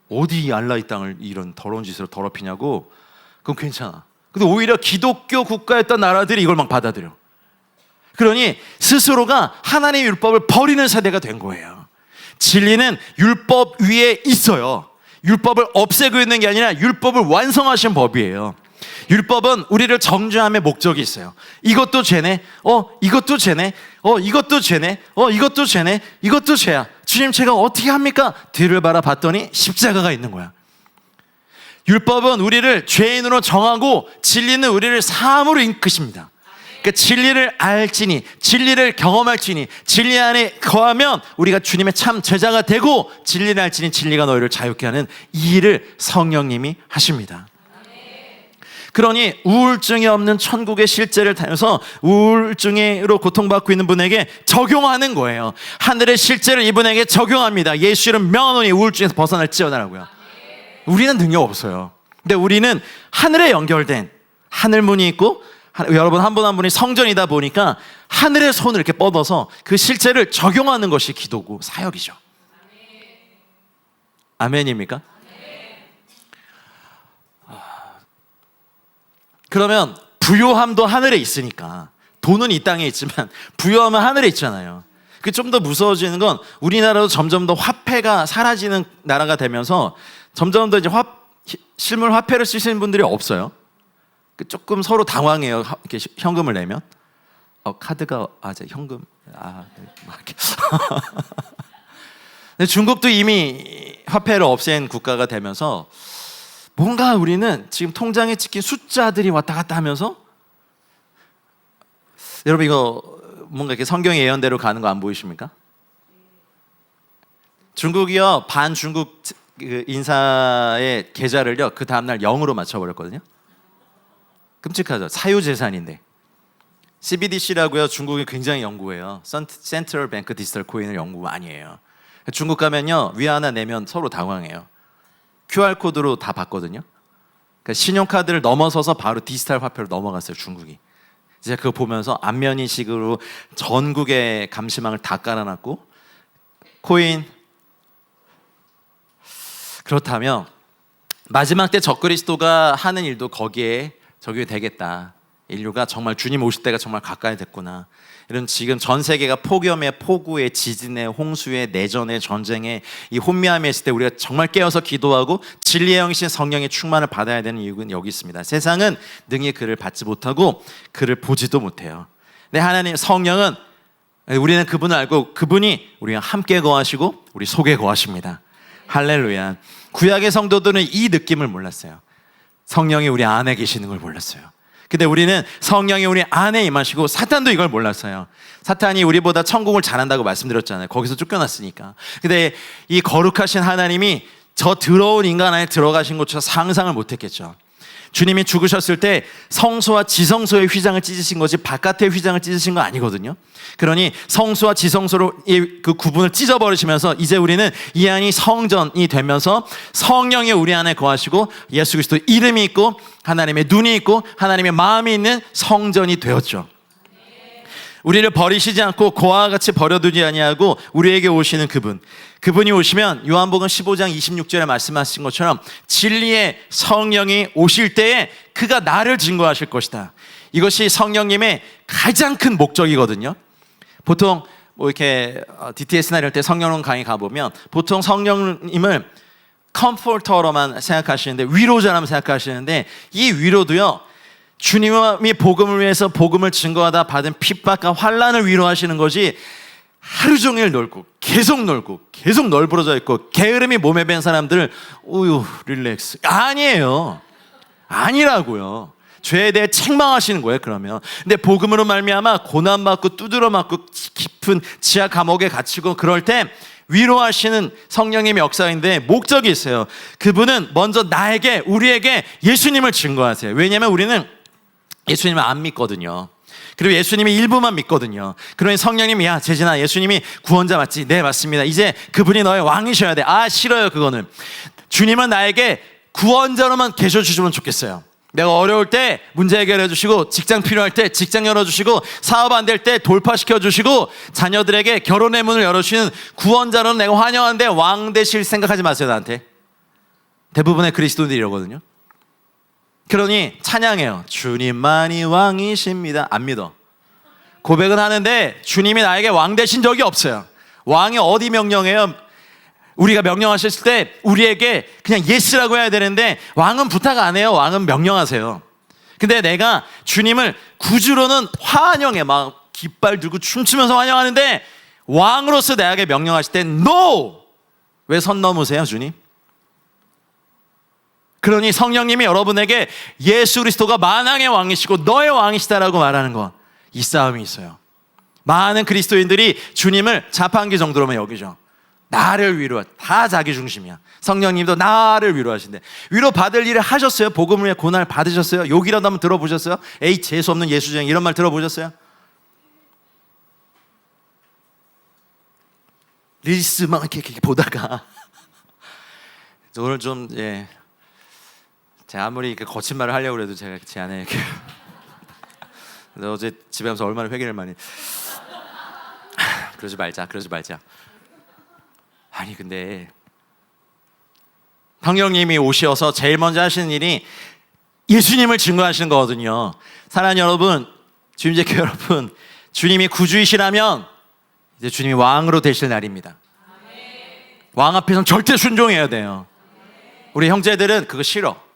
어디 알라의 땅을 이런 더러운 짓으로 더럽히냐고. 그건 괜찮아. 근데 오히려 기독교 국가였던 나라들이 이걸 막 받아들여. 그러니 스스로가 하나님의 율법을 버리는 세대가 된 거예요. 진리는 율법 위에 있어요. 율법을 없애고 있는 게 아니라 율법을 완성하신 법이에요. 율법은 우리를 정죄함의 목적이 있어요. 이것도 죄네, 이것도 죄네, 이것도 죄네, 이것도 죄네, 이것도 죄야. 주님 제가 어떻게 합니까? 뒤를 바라봤더니 십자가가 있는 거야. 율법은 우리를 죄인으로 정하고 진리는 우리를 사함으로 이끄십니다. 그러니까 진리를 알지니, 진리를 경험할지니, 진리 안에 거하면 우리가 주님의 참 제자가 되고, 진리를 알지니 진리가 너희를 자유케 하는 이 일을 성령님이 하십니다. 그러니 우울증이 없는 천국의 실제를 타면서 우울증으로 고통받고 있는 분에게 적용하는 거예요. 하늘의 실제를 이분에게 적용합니다. 예수 이름 명하노니 우울증에서 벗어날지어다라고요. 우리는 능력 없어요. 근데 우리는 하늘에 연결된 하늘문이 있고, 여러분 한 분 한 분이 성전이다 보니까 하늘의 손을 이렇게 뻗어서 그 실제를 적용하는 것이 기도고 사역이죠. 아멘입니까? 그러면 부요함도 하늘에 있으니까, 돈은 이 땅에 있지만 부요함은 하늘에 있잖아요. 그 좀 더 무서워지는 건 우리나라도 점점 더 화폐가 사라지는 나라가 되면서 점점 더 이제 실물 화폐를 쓰시는 분들이 없어요. 조금 서로 당황해요. 이렇게 현금을 내면 카드가 현금 근데 중국도 이미 화폐를 없앤 국가가 되면서 뭔가 우리는 지금 통장에 찍힌 숫자들이 왔다 갔다 하면서, 여러분 이거 뭔가 이렇게 성경의 예언대로 가는 거 안 보이십니까? 중국이요 반중국 인사의 계좌를요 그 다음날 0으로 맞춰버렸거든요. 끔찍하죠. 사유재산인데. CBDC라고요 중국이 굉장히 연구해요. 센트럴 뱅크 디지털 코인을 연구 많이 해요. 중국 가면요 위 하나 내면 서로 당황해요. QR코드로 다 받거든요. 그러니까 신용카드를 넘어서서 바로 디지털 화폐로 넘어갔어요 중국이. 이제 그거 보면서 안면인식으로 전국의 감시망을 다 깔아놨고, 코인. 그렇다면 마지막 때 적그리스도가 하는 일도 거기에 적용이 되겠다. 인류가 정말 주님 오실 때가 정말 가까이 됐구나. 이런 지금 전 세계가 폭염에, 폭우에, 지진에, 홍수에, 내전에, 전쟁에 이 혼미함에 있을 때 우리가 정말 깨어서 기도하고 진리의 영이신 성령의 충만을 받아야 되는 이유는 여기 있습니다. 세상은 능히 그를 받지 못하고 그를 보지도 못해요. 근데 하나님 성령은 우리는 그분을 알고 그분이 우리와 함께 거하시고 우리 속에 거하십니다. 할렐루야. 구약의 성도들은 이 느낌을 몰랐어요. 성령이 우리 안에 계시는 걸 몰랐어요. 근데 우리는 성령이 우리 안에 임하시고, 사탄도 이걸 몰랐어요. 사탄이 우리보다 천국을 잘한다고 말씀드렸잖아요. 거기서 쫓겨났으니까. 근데 이 거룩하신 하나님이 저 더러운 인간 안에 들어가신 것처럼 상상을 못했겠죠. 주님이 죽으셨을 때 성소와 지성소의 휘장을 찢으신 거지 바깥의 휘장을 찢으신 거 아니거든요. 그러니 성소와 지성소로 그 구분을 찢어버리시면서 이제 우리는 이 안이 성전이 되면서 성령이 우리 안에 거하시고 예수 그리스도 이름이 있고 하나님의 눈이 있고 하나님의 마음이 있는 성전이 되었죠. 우리를 버리시지 않고 고아와 같이 버려두지 아니하고 우리에게 오시는 그분이 오시면 요한복음 15장 26절에 말씀하신 것처럼 진리의 성령이 오실 때에 그가 나를 증거하실 것이다. 이것이 성령님의 가장 큰 목적이거든요. 보통 뭐 이렇게 DTS나 이럴 때 성령론 강의 가보면 보통 성령님을 컴포터로만 생각하시는데 위로자라면 생각하시는데 이 위로도요, 주님이 복음을 위해서 복음을 증거하다 받은 핍박과 환난을 위로하시는 것이 하루 종일 놀고 계속 널브러져 있고 게으름이 몸에 밴 사람들 우유 릴렉스 아니에요. 아니라고요. 죄에 대해 책망하시는 거예요. 그러면 근데 복음으로 말미암아 고난받고 두드러 맞고 깊은 지하 감옥에 갇히고 그럴 때 위로하시는 성령님의 역사인데 목적이 있어요. 그분은 먼저 우리에게 예수님을 증거하세요. 왜냐하면 우리는 예수님을 안 믿거든요. 그리고 예수님이 일부만 믿거든요. 그러니 성령님이 야 재진아 예수님이 구원자 맞지? 네 맞습니다. 이제 그분이 너의 왕이셔야 돼. 아 싫어요. 그거는 주님은 나에게 구원자로만 계셔주시면 좋겠어요. 내가 어려울 때 문제 해결해 주시고 직장 필요할 때 직장 열어주시고 사업 안 될 때 돌파시켜 주시고 자녀들에게 결혼의 문을 열어주시는 구원자로는 내가 환영하는데 왕 되실 생각하지 마세요. 나한테. 대부분의 그리스도인들이 이러거든요. 그러니 찬양해요. 주님만이 왕이십니다. 안 믿어. 고백은 하는데 주님이 나에게 왕 되신 적이 없어요. 왕이 어디 명령해요? 우리가 명령하셨을 때 우리에게 그냥 예스라고 해야 되는데 왕은 부탁 안 해요. 왕은 명령하세요. 근데 내가 주님을 구주로는 환영해. 막 깃발 들고 춤추면서 환영하는데 왕으로서 내게 명령하실 때 NO! 왜 선 넘으세요 주님? 그러니 성령님이 여러분에게 예수 그리스도가 만왕의 왕이시고 너의 왕이시다라고 말하는 거, 이 싸움이 있어요. 많은 그리스도인들이 주님을 자판기 정도로만 여기죠. 나를 위로하, 다 자기 중심이야. 성령님도 나를 위로하신대. 위로 받을 일을 하셨어요? 복음을 위해 고난을 받으셨어요? 욕이라도 한번 들어보셨어요? 에이 재수 없는 예수쟁이 이런 말 들어보셨어요? 릴스만 이렇게 보다가 오늘 좀 제가 아무리 거친 말을 하려고 해도 제 안에 이렇게 어제 집에 가서 얼마나 회개를 많이 그러지 말자. 아니 근데 성령님이 오셔서 제일 먼저 하시는 일이 예수님을 증거하시는 거거든요. 사랑하는 여러분, 주님제교 여러분, 주님이 구주이시라면 이제 주님이 왕으로 되실 날입니다. 왕 앞에서는 절대 순종해야 돼요. 우리 형제들은 그거 싫어.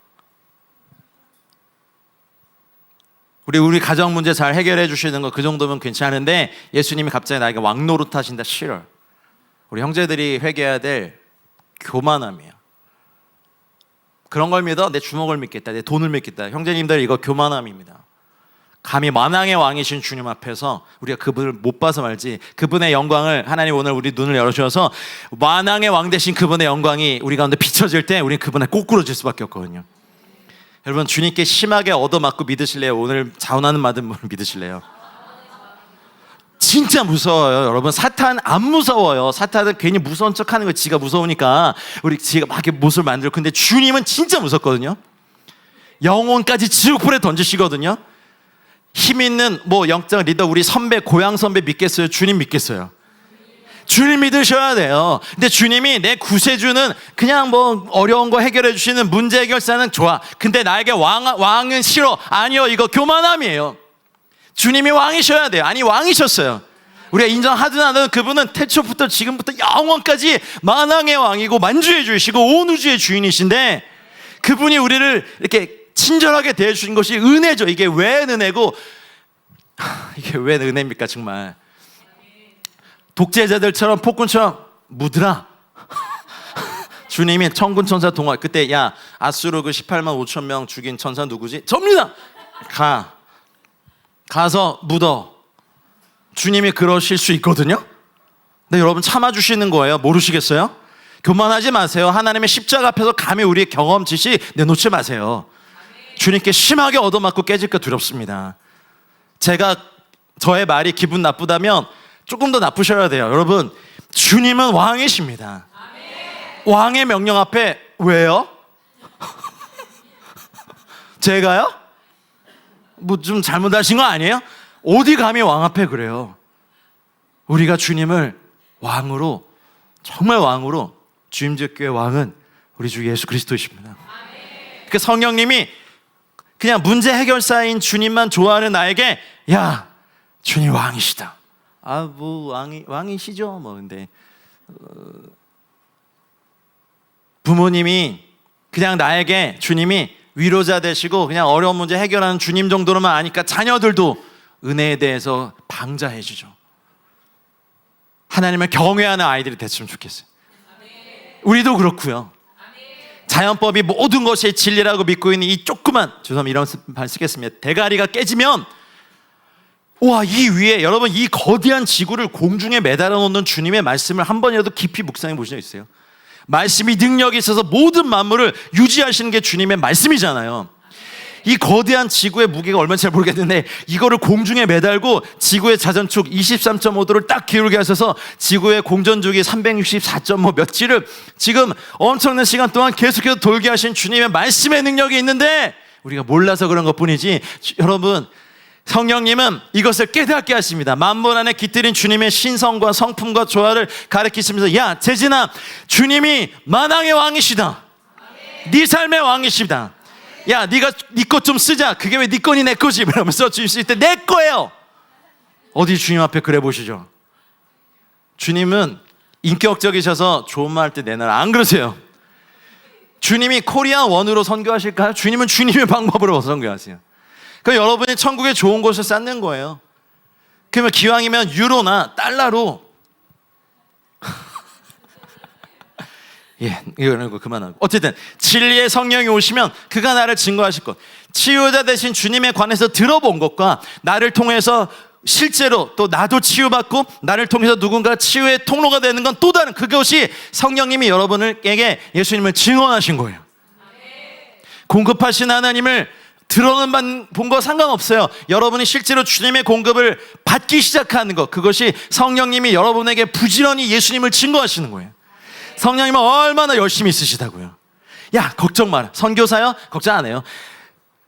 우리 가정 문제 잘 해결해 주시는 거 그 정도면 괜찮은데 예수님이 갑자기 나에게 왕 노릇하신다 싫어. 우리 형제들이 회개해야 될 교만함이에요. 그런 걸 믿어? 내 주먹을 믿겠다, 내 돈을 믿겠다. 형제님들 이거 교만함입니다. 감히 만왕의 왕이신 주님 앞에서 우리가 그분을 못 봐서 말지 그분의 영광을 하나님 오늘 우리 눈을 열어주셔서 만왕의 왕 되신 그분의 영광이 우리 가운데 비춰질 때 우리는 그분에 꼬꾸러질 수밖에 없거든요. 여러분 주님께 심하게 얻어맞고 믿으실래요? 오늘 자원하는 받은 분을 믿으실래요? 진짜 무서워요. 여러분 사탄 안 무서워요. 사탄은 괜히 무서운 척하는 거 지가 무서우니까 지가 막 이렇게 못을 만들고 근데 주님은 진짜 무섭거든요. 영혼까지 지옥불에 던지시거든요. 힘 있는 영적 리더 우리 선배 고향 선배 믿겠어요? 주님 믿겠어요? 주님 믿으셔야 돼요. 근데 주님이 내 구세주는 그냥 어려운 거 해결해 주시는 문제 해결사는 좋아. 근데 나에게 왕은 싫어. 아니요, 이거 교만함이에요. 주님이 왕이셔야 돼요. 아니 왕이셨어요. 우리가 인정하든 안 하든 그분은 태초부터 지금부터 영원까지 만왕의 왕이고 만주의 주이시고 온 우주의 주인이신데 그분이 우리를 이렇게 친절하게 대해주신 것이 은혜죠. 이게 왜 은혜고 이게 왜 은혜입니까 정말. 독재자들처럼 폭군처럼 묻으라. 주님이 천군 천사 동화 그때 아수르 18만 5천 명 죽인 천사 누구지? 접니다. 가서 묻어. 주님이 그러실 수 있거든요. 근데 여러분 참아주시는 거예요. 모르시겠어요? 교만하지 마세요. 하나님의 십자가 앞에서 감히 우리의 경험 지식 내놓지 마세요. 주님께 심하게 얻어맞고 깨질까 두렵습니다. 저의 말이 기분 나쁘다면 조금 더 나쁘셔야 돼요. 여러분, 주님은 왕이십니다. 왕의 명령 앞에 왜요? 제가요? 뭐 좀 잘못하신 거 아니에요? 어디 감히 왕 앞에 그래요? 우리가 주님을 왕으로, 정말 왕으로, 주임제교회 왕은 우리 주 예수 그리스도이십니다. 그 성령님이 그냥 문제 해결사인 주님만 좋아하는 나에게, 야, 주님 왕이시다. 아, 뭐 왕이시죠. 뭐 근데 부모님이 그냥 나에게 주님이 위로자 되시고 그냥 어려운 문제 해결하는 주님 정도로만 아니까 자녀들도 은혜에 대해서 방자해 주죠. 하나님을 경외하는 아이들이 됐으면 좋겠어요. 우리도 그렇고요. 자연법이 모든 것이 진리라고 믿고 있는 이 조그만, 죄송합니다, 이런 말 쓰겠습니다, 대가리가 깨지면, 와, 이 위에 여러분, 이 거대한 지구를 공중에 매달아 놓는 주님의 말씀을 한 번이라도 깊이 묵상해 보신 적 있어요? 말씀이 능력이 있어서 모든 만물을 유지하시는 게 주님의 말씀이잖아요. 이 거대한 지구의 무게가 얼마인지 잘 모르겠는데 이거를 공중에 매달고 지구의 자전축 23.5도를 딱 기울게 하셔서 지구의 공전주기 364.5 몇지를 지금 엄청난 시간 동안 계속해서 돌게 하신 주님의 말씀의 능력이 있는데 우리가 몰라서 그런 것뿐이지, 여러분, 성령님은 이것을 깨닫게 하십니다. 만물 안에 깃들인 주님의 신성과 성품과 조화를 가르치시면서, 야, 재진아, 주님이 만왕의 왕이시다. 네 삶의 왕이시다. 야, 네가 네 것 좀 쓰자. 그게 왜 네 거니 내 거지? 이러면서 주님 쓸 때 내 거예요. 어디 주님 앞에 그래 보시죠. 주님은 인격적이셔서 좋은 말 할 때 내놔라 안 그러세요. 주님이 코리아 원으로 선교하실까요? 주님은 주님의 방법으로 선교하세요. 그러니까 여러분이 천국에 좋은 곳을 쌓는 거예요. 그러면 기왕이면 유로나 달러로 예, 이거 그만하고. 어쨌든 진리의 성령이 오시면 그가 나를 증거하실 것, 치유자 되신 주님에 관해서 들어본 것과 나를 통해서 실제로 또 나도 치유받고 나를 통해서 누군가 치유의 통로가 되는 건 또 다른, 그것이 성령님이 여러분에게 예수님을 증언하신 거예요. 공급하신 하나님을 들어는 본 거 상관없어요. 여러분이 실제로 주님의 공급을 받기 시작하는 것, 그것이 성령님이 여러분에게 부지런히 예수님을 증거하시는 거예요. 성령님은 얼마나 열심히 있으시다고요. 야, 걱정 마라. 선교사요? 걱정 안 해요.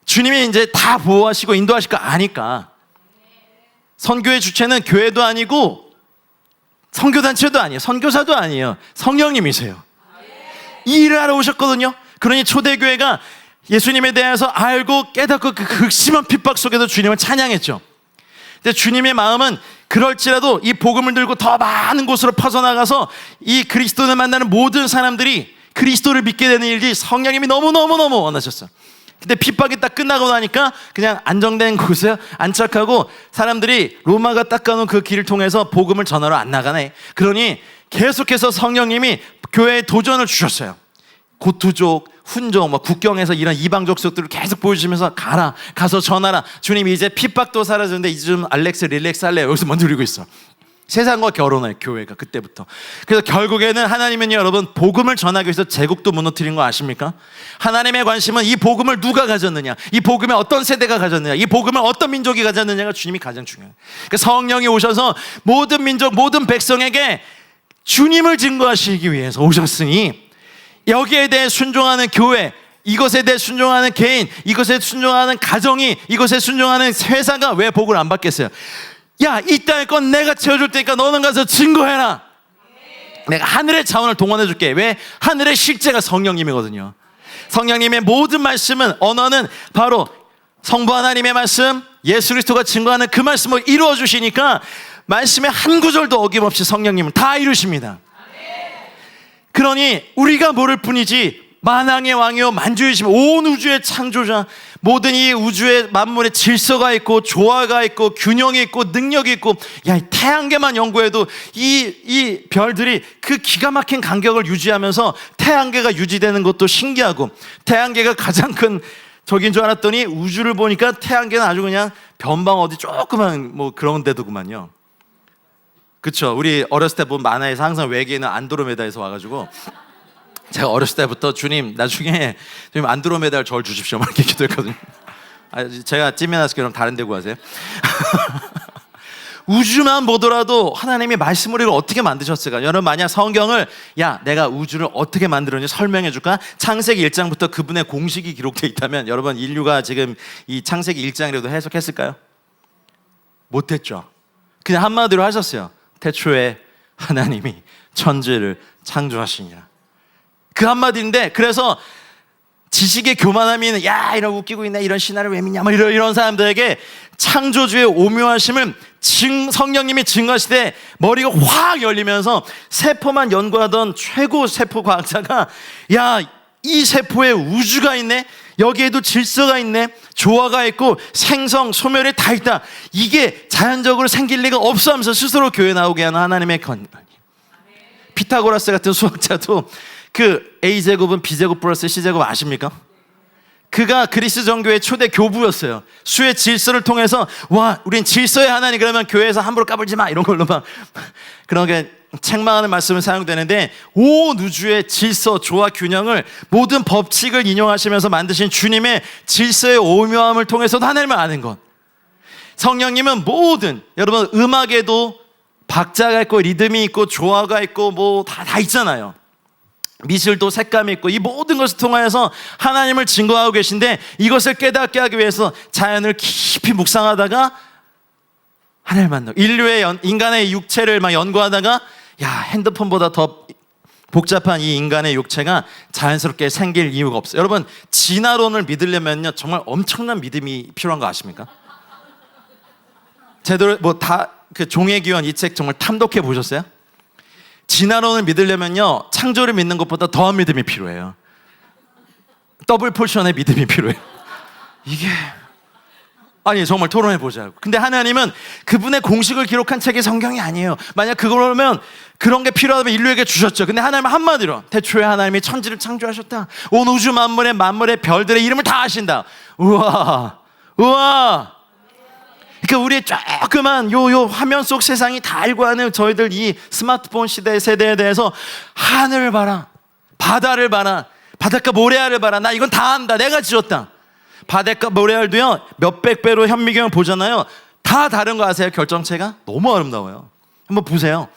주님이 이제 다 보호하시고 인도하실 거 아니까. 선교의 주체는 교회도 아니고 선교단체도 아니에요. 선교사도 아니에요. 성령님이세요. 이 일을 하러 오셨거든요. 그러니 초대교회가 예수님에 대해서 알고 깨닫고 그 극심한 핍박 속에서 주님을 찬양했죠. 근데 주님의 마음은 그럴지라도 이 복음을 들고 더 많은 곳으로 퍼져나가서 이 그리스도를 만나는 모든 사람들이 그리스도를 믿게 되는 일이 성령님이 너무너무너무 원하셨어요. 근데 핍박이 딱 끝나고 나니까 그냥 안정된 곳에 안착하고 사람들이 로마가 닦아놓은 그 길을 통해서 복음을 전하러 안 나가네. 그러니 계속해서 성령님이 교회에 도전을 주셨어요. 고투족, 훈족, 국경에서 이런 이방족 속들을 계속 보여주시면서 가서 전하라. 주님이 이제 핍박도 사라졌는데 이제 좀 릴렉스 할래. 여기서 먼저 누리고 있어. 세상과 결혼해, 교회가 그때부터. 그래서 결국에는 하나님은요, 여러분, 복음을 전하기 위해서 제국도 무너뜨린 거 아십니까? 하나님의 관심은 이 복음을 누가 가졌느냐, 이 복음을 어떤 세대가 가졌느냐, 이 복음을 어떤 민족이 가졌느냐가 주님이 가장 중요해요. 그러니까 성령이 오셔서 모든 민족, 모든 백성에게 주님을 증거하시기 위해서 오셨으니 여기에 대해 순종하는 교회, 이것에 대해 순종하는 개인, 이것에 순종하는 가정이, 이것에 순종하는 회사가 왜 복을 안 받겠어요? 야, 이 땅의 건 내가 채워줄 테니까 너는 가서 증거해라. 내가 하늘의 자원을 동원해 줄게. 왜? 하늘의 실제가 성령님이거든요. 성령님의 모든 말씀은, 언어는 바로 성부 하나님의 말씀, 예수 그리스도가 증거하는 그 말씀을 이루어 주시니까 말씀의 한 구절도 어김없이 성령님은 다 이루십니다. 그러니 우리가 모를 뿐이지 만왕의 왕이요 만주이시며 온 우주의 창조자, 모든 이 우주의 만물의 질서가 있고 조화가 있고 균형이 있고 능력이 있고, 야, 태양계만 연구해도 이 별들이 그 기가 막힌 간격을 유지하면서 태양계가 유지되는 것도 신기하고, 태양계가 가장 큰 적인 줄 알았더니 우주를 보니까 태양계는 아주 그냥 변방 어디 조그만 뭐 그런 데도구만요. 그쵸? 우리 어렸을 때 본 만화에서 항상 외계인은 안드로메다에서 와가지고 제가 어렸을 때부터 주님 나중에 주님 안드로메다를 절 주십시오 막 이렇게 기도했거든요. 제가 찜해놨을 그럼 다른 데 구하세요. 우주만 보더라도 하나님이 말씀 우리를 어떻게 만드셨을까? 여러분 만약 성경을 내가 우주를 어떻게 만들었는지 설명해 줄까? 창세기 1장부터 그분의 공식이 기록되어 있다면 여러분 인류가 지금 이 창세기 1장이라도 해석했을까요? 못했죠. 그냥 한마디로 하셨어요. 태초에 하나님이 천지를 창조하시니라. 그 한마디인데 그래서 지식의 교만함이 있는 이러고 웃기고 있네 이런 신화를 왜 믿냐 이런 사람들에게 창조주의 오묘하심을 성령님이 증거하시되 머리가 확 열리면서 세포만 연구하던 최고 세포 과학자가 이 세포에 우주가 있네, 여기에도 질서가 있네, 조화가 있고 생성, 소멸이 다 있다, 이게 자연적으로 생길 리가 없어 하면서 스스로 교회 나오게 하는 하나님의 권위. 피타고라스 같은 수학자도 그 A제곱은 B제곱 플러스 C제곱 아십니까? 그가 그리스 정교의 초대 교부였어요. 수의 질서를 통해서 우린 질서의 하나님, 그러면 교회에서 함부로 까불지 마 이런 걸로 막 그런 게 책망하는 말씀을 사용되는데 온 우주의 질서, 조화, 균형을 모든 법칙을 인용하시면서 만드신 주님의 질서의 오묘함을 통해서도 하나님을 아는 것. 성령님은 모든 여러분 음악에도 박자가 있고 리듬이 있고 조화가 있고 뭐 다 있잖아요. 미술도 색감이 있고 이 모든 것을 통하여서 하나님을 증거하고 계신데 이것을 깨닫게 하기 위해서 자연을 깊이 묵상하다가 하나님을 만나고 인간의 육체를 막 연구하다가 핸드폰보다 더 복잡한 이 인간의 육체가 자연스럽게 생길 이유가 없어요. 여러분 진화론을 믿으려면요 정말 엄청난 믿음이 필요한 거 아십니까? 제대로 그 종의 기원 이 책 정말 탐독해 보셨어요? 진화론을 믿으려면요 창조를 믿는 것보다 더한 믿음이 필요해요. 더블 포션의 믿음이 필요해요. 이게 정말 토론해 보자고. 근데 하나님은 그분의 공식을 기록한 책이 성경이 아니에요. 만약 그러면 그런 게 필요하다면 인류에게 주셨죠. 근데 하나님은 한마디로 태초에 하나님이 천지를 창조하셨다. 온 우주 만물의 별들의 이름을 다 아신다. 우와. 그러니까 우리의 조그만 요 화면 속 세상이 다 알고 하는 저희들 이 스마트폰 세대에 대해서 하늘을 봐라, 바다를 봐라, 바닷가 모래알을 봐라, 나 이건 다 안다, 내가 지었다. 바닷가 모래알도요 몇백 배로 현미경을 보잖아요. 다 다른 거 아세요? 결정체가 너무 아름다워요. 한번 보세요.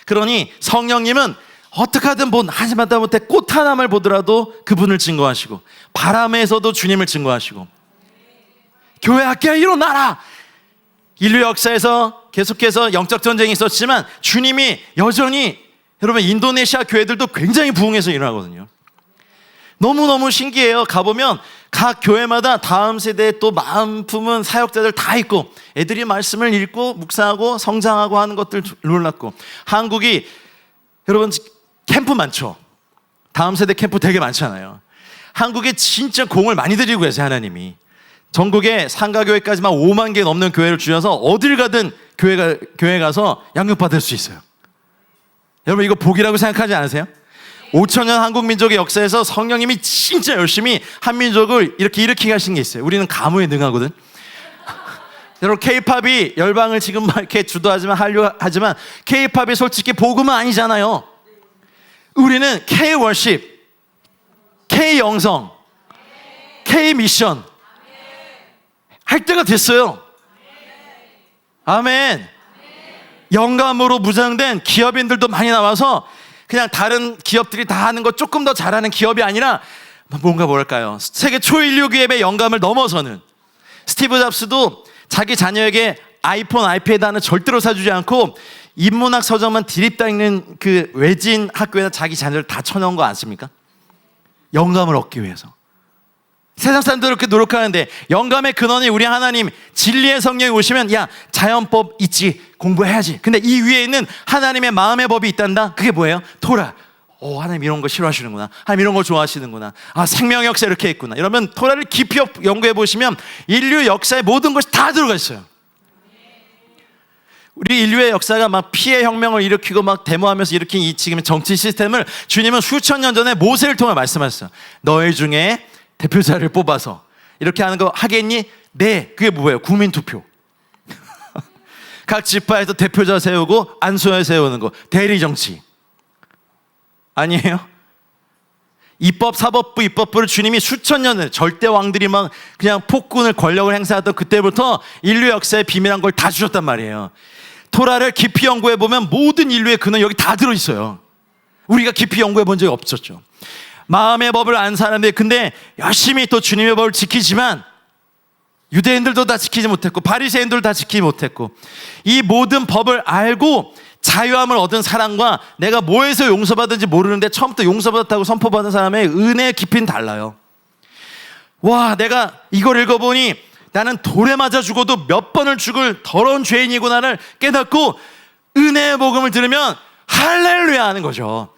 그러니 성령님은 어떻게 하든 하지마다 못해 꽃 하나만 보더라도 그분을 증거하시고 바람에서도 주님을 증거하시고 교회 학교에 일어나라. 인류 역사에서 계속해서 영적 전쟁이 있었지만 주님이 여전히 여러분 인도네시아 교회들도 굉장히 부흥해서 일어나거든요. 너무너무 신기해요. 가보면 각 교회마다 다음 세대에 또 마음 품은 사역자들 다 있고 애들이 말씀을 읽고 묵상하고 성장하고 하는 것들 놀랐고, 한국이 여러분 캠프 많죠. 다음 세대 캠프 되게 많잖아요. 한국에 진짜 공을 많이 들이고 계세요. 하나님이 전국에 상가교회까지만 5만 개 넘는 교회를 주셔서 어딜 가든 교회 가서 양육받을 수 있어요. 여러분 이거 복이라고 생각하지 않으세요? 5,000년 한국 민족의 역사에서 성령님이 진짜 열심히 한민족을 이렇게 일으키게 하신 게 있어요. 우리는 가무에 능하거든. 여러분 K-팝이 열방을 지금 막 이렇게 주도하지만 하려고 하지만 K-팝이 솔직히 복음은 아니잖아요. 우리는 K-월십, K-영성, K-미션 할 때가 됐어요. 아멘. 영감으로 무장된 기업인들도 많이 나와서 그냥 다른 기업들이 다 하는 거 조금 더 잘하는 기업이 아니라 뭔가 뭐랄까요, 세계 초인류 기업의 영감을 넘어서는, 스티브 잡스도 자기 자녀에게 아이폰, 아이패드 하나 절대로 사주지 않고 인문학 서적만 드립다 읽는 그 외진 학교에다 자기 자녀를 다 쳐넣은 거 아십니까? 영감을 얻기 위해서. 세상 사람들 그렇게 노력하는데 영감의 근원이 우리 하나님 진리의 성령이 오시면 자연법 있지, 공부해야지. 근데 이 위에 있는 하나님의 마음의 법이 있단다. 그게 뭐예요? 토라. 하나님 이런 거 싫어하시는구나. 하나님 이런 거 좋아하시는구나. 생명 역사 이렇게 있구나. 이러면 토라를 깊이 연구해 보시면 인류 역사의 모든 것이 다 들어가 있어요. 우리 인류의 역사가 막 피해 혁명을 일으키고 막 데모하면서 일으킨 이 지금의 정치 시스템을 주님은 수천 년 전에 모세를 통해 말씀하셨어요. 너희 중에 대표자를 뽑아서 이렇게 하는 거 하겠니? 네. 그게 뭐예요? 국민투표. 각 지파에서 대표자 세우고 안수에 세우는 거, 대리정치 아니에요? 입법, 사법부, 입법부를 주님이 수천 년을 절대 왕들이 막 그냥 폭군을 권력을 행사하던 그때부터 인류 역사에 비밀한 걸 다 주셨단 말이에요. 토라를 깊이 연구해 보면 모든 인류의 근원 여기 다 들어 있어요. 우리가 깊이 연구해 본 적이 없었죠. 마음의 법을 안 사람들, 근데 열심히 또 주님의 법을 지키지만 유대인들도 다 지키지 못했고 바리새인들도 다 지키지 못했고, 이 모든 법을 알고 자유함을 얻은 사람과 내가 뭐에서 용서받은지 모르는데 처음부터 용서받았다고 선포받은 사람의 은혜의 깊이는 달라요. 와, 내가 이걸 읽어보니 나는 돌에 맞아 죽어도 몇 번을 죽을 더러운 죄인이구나를 깨닫고 은혜의 복음을 들으면 할렐루야 하는 거죠.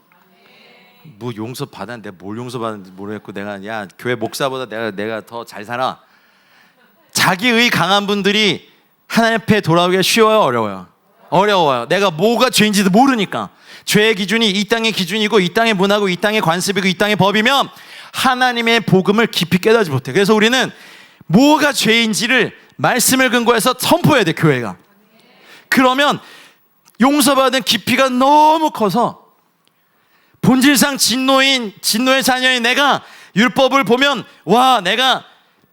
뭐 용서받았는데 뭘 용서받았는지 모르겠고, 내가 야 교회 목사보다 내가 더 잘 살아. 자기의 강한 분들이 하나님 앞에 돌아오기가 쉬워요, 어려워요? 어려워요. 내가 뭐가 죄인지도 모르니까. 죄의 기준이 이 땅의 기준이고 이 땅의 문화고 이 땅의 관습이고 이 땅의 법이면 하나님의 복음을 깊이 깨닫지 못해. 그래서 우리는 뭐가 죄인지를 말씀을 근거해서 선포해야 돼, 교회가. 그러면 용서받은 깊이가 너무 커서 본질상 진노의 자녀인 내가 율법을 보면, 와, 내가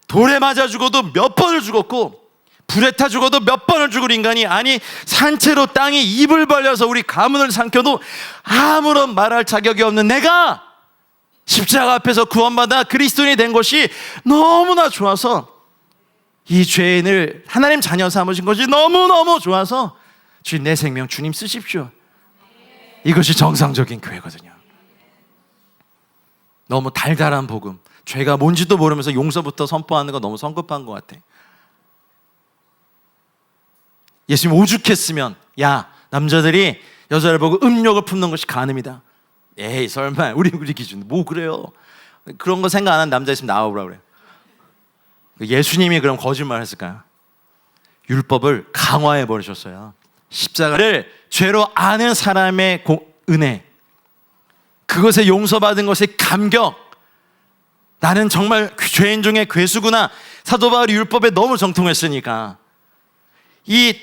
돌에 맞아 죽어도 몇 번을 죽었고 불에 타 죽어도 몇 번을 죽을 인간이, 아니 산채로 땅이 입을 벌려서 우리 가문을 삼켜도 아무런 말할 자격이 없는 내가 십자가 앞에서 구원받아 그리스도인이 된 것이 너무나 좋아서, 이 죄인을 하나님 자녀 삼으신 것이 너무너무 좋아서 주님, 내 생명 주님 쓰십시오. 이것이 정상적인 교회거든요. 너무 달달한 복음, 죄가 뭔지도 모르면서 용서부터 선포하는 거 너무 성급한 것 같아. 예수님 오죽했으면, 야, 남자들이 여자를 보고 음욕을 품는 것이 간음이다. 에이, 설마 우리 기준 뭐 그래요? 그런 거 생각 안 하는 남자 있으면 나와보라 그래요. 예수님이 그럼 거짓말 했을까요? 율법을 강화해 버리셨어요. 십자가를 죄로 아는 사람의 은혜, 그것에 용서받은 것의 감격, 나는 정말 죄인 중에 괴수구나. 사도 바울이 율법에 너무 정통했으니까 이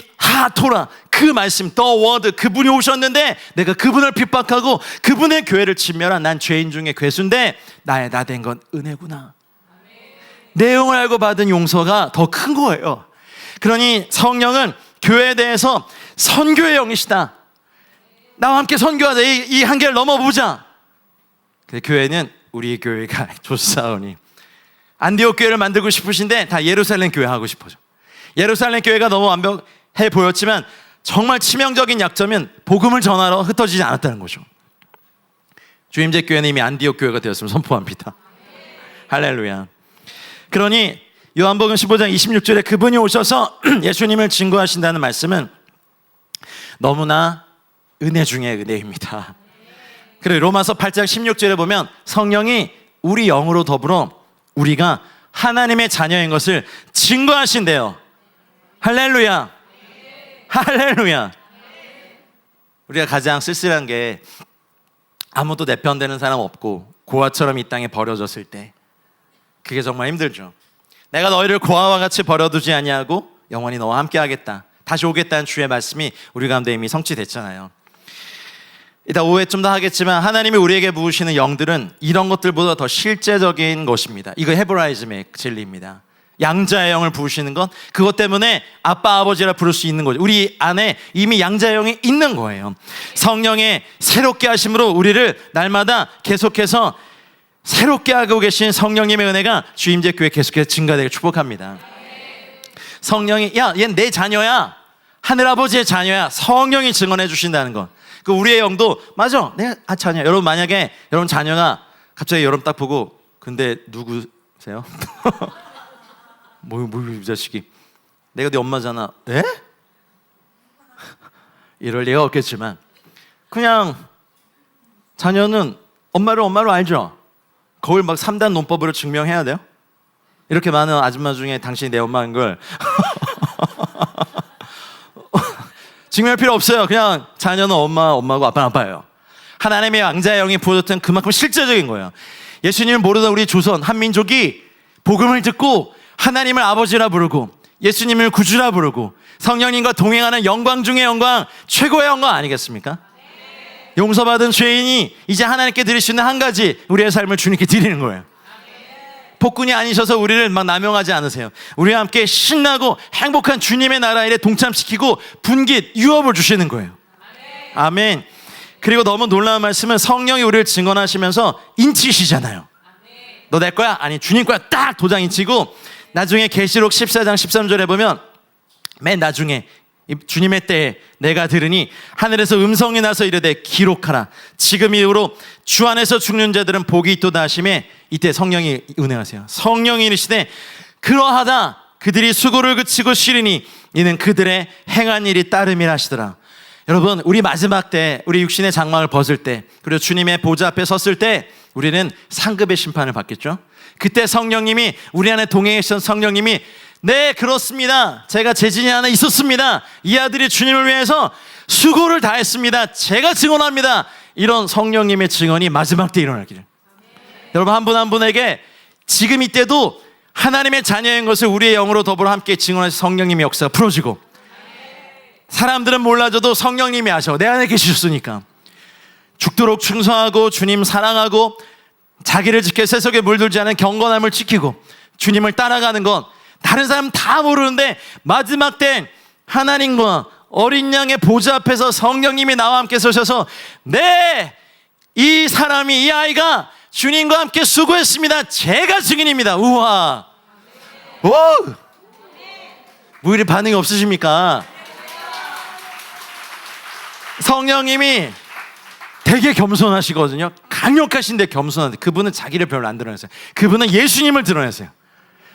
토라, 그 말씀, the word, 그분이 오셨는데 내가 그분을 핍박하고 그분의 교회를 침멸한 난 죄인 중에 괴수인데 나 된 건 은혜구나. 내용을 알고 받은 용서가 더 큰 거예요. 그러니 성령은 교회에 대해서 선교의 영이시다. 나와 함께 선교하자. 이 한계를 넘어보자. 근데 교회는 우리 교회가 좋사오니 안디옥 교회를 만들고 싶으신데 다 예루살렘 교회 하고 싶어져. 예루살렘 교회가 너무 완벽해 보였지만 정말 치명적인 약점은 복음을 전하러 흩어지지 않았다는 거죠. 주임제 교회는 이미 안디옥 교회가 되었음을 선포합니다. 할렐루야. 그러니 요한복음 15장 26절에 그분이 오셔서 예수님을 증거하신다는 말씀은 너무나 은혜 중에 은혜입니다. 그리고 로마서 8장 16절에 보면 성령이 우리 영으로 더불어 우리가 하나님의 자녀인 것을 증거하신대요. 할렐루야. 할렐루야. 우리가 가장 쓸쓸한 게 아무도 내 편 되는 사람 없고 고아처럼 이 땅에 버려졌을 때, 그게 정말 힘들죠. 내가 너희를 고아와 같이 버려두지 아니하고 영원히 너와 함께 하겠다, 다시 오겠다는 주의 말씀이 우리 가운데 이미 성취됐잖아요. 이따 오후에 좀 더 하겠지만 하나님이 우리에게 부으시는 영들은 이런 것들보다 더 실제적인 것입니다. 이거 헤브라이즘의 진리입니다. 양자의 영을 부으시는 건 그것 때문에 아빠 아버지라 부를 수 있는 거죠. 우리 안에 이미 양자의 영이 있는 거예요. 성령의 새롭게 하심으로 우리를 날마다 계속해서 새롭게 하고 계신 성령님의 은혜가 주임제 교회 계속해서 증가되길 축복합니다. 성령이, 야, 얘는 내 자녀야, 하늘아버지의 자녀야, 성령이 증언해 주신다는 것. 그 우리의 영도 맞아, 내가 자녀야. 여러분, 만약에 여러분 자녀가 갑자기 여러분 딱 보고 근데 누구세요? 뭐 이 자식이 내가 네 엄마잖아. 에? 이럴 리가 없겠지만 그냥 자녀는 엄마를 알죠. 그걸 막 3단 논법으로 증명해야 돼요? 이렇게 많은 아줌마 중에 당신이 내 엄마인 걸 증명할 필요 없어요. 그냥 자녀는 엄마고 아빠는 아빠예요. 하나님의 양자의 영이 부어졌던 그만큼 실제적인 거예요. 예수님을 모르던 우리 조선 한민족이 복음을 듣고 하나님을 아버지라 부르고 예수님을 구주라 부르고 성령님과 동행하는 영광 중의 영광, 최고의 영광 아니겠습니까? 용서받은 죄인이 이제 하나님께 드릴 수 있는 한 가지, 우리의 삶을 주님께 드리는 거예요. 폭군이 아니셔서 우리를 막 남용하지 않으세요. 우리와 함께 신나고 행복한 주님의 나라 일에 동참시키고 분깃, 유업을 주시는 거예요. 아멘. 그리고 너무 놀라운 말씀은 성령이 우리를 증언하시면서 인치시잖아요. 너 내 거야? 아니 주님 거야. 딱 도장 인치고, 나중에 계시록 14장 13절에 보면 맨 나중에 주님의 때에 내가 들으니 하늘에서 음성이 나서 이르되 기록하라. 지금 이후로 주 안에서 죽는 자들은 복이 있도다 하심에, 이때 성령이 은혜하세요. 성령이 이르시되 그러하다 그들이 수고를 그치고 쉬리니 이는 그들의 행한 일이 따름이라 하시더라. 여러분, 우리 마지막 때, 우리 육신의 장막을 벗을 때, 그리고 주님의 보좌 앞에 섰을 때 우리는 상급의 심판을 받겠죠. 그때 성령님이, 우리 안에 동행하시던 성령님이, 네 그렇습니다, 제가 재진이 하나 있었습니다, 이 아들이 주님을 위해서 수고를 다했습니다, 제가 증언합니다, 이런 성령님의 증언이 마지막 때 일어나기를. 여러분, 한 분 한 분에게 지금 이때도 하나님의 자녀인 것을 우리의 영으로 더불어 함께 증언하신 성령님의 역사가 풀어지고, 사람들은 몰라줘도 성령님이 아셔. 내 안에 계시셨으니까. 죽도록 충성하고 주님 사랑하고 자기를 지켜 세속에 물들지 않은 경건함을 지키고 주님을 따라가는 건 다른 사람 다 모르는데, 마지막 때 하나님과 어린 양의 보좌 앞에서 성령님이 나와 함께 서셔서, 네, 이 사람이, 이 아이가 주님과 함께 수고했습니다, 제가 증인입니다. 우와. 오! 뭐 이리 반응이 없으십니까? 성령님이 되게 겸손하시거든요. 강력하신데 겸손한데, 그분은 자기를 별로 안 드러내세요. 그분은 예수님을 드러내세요.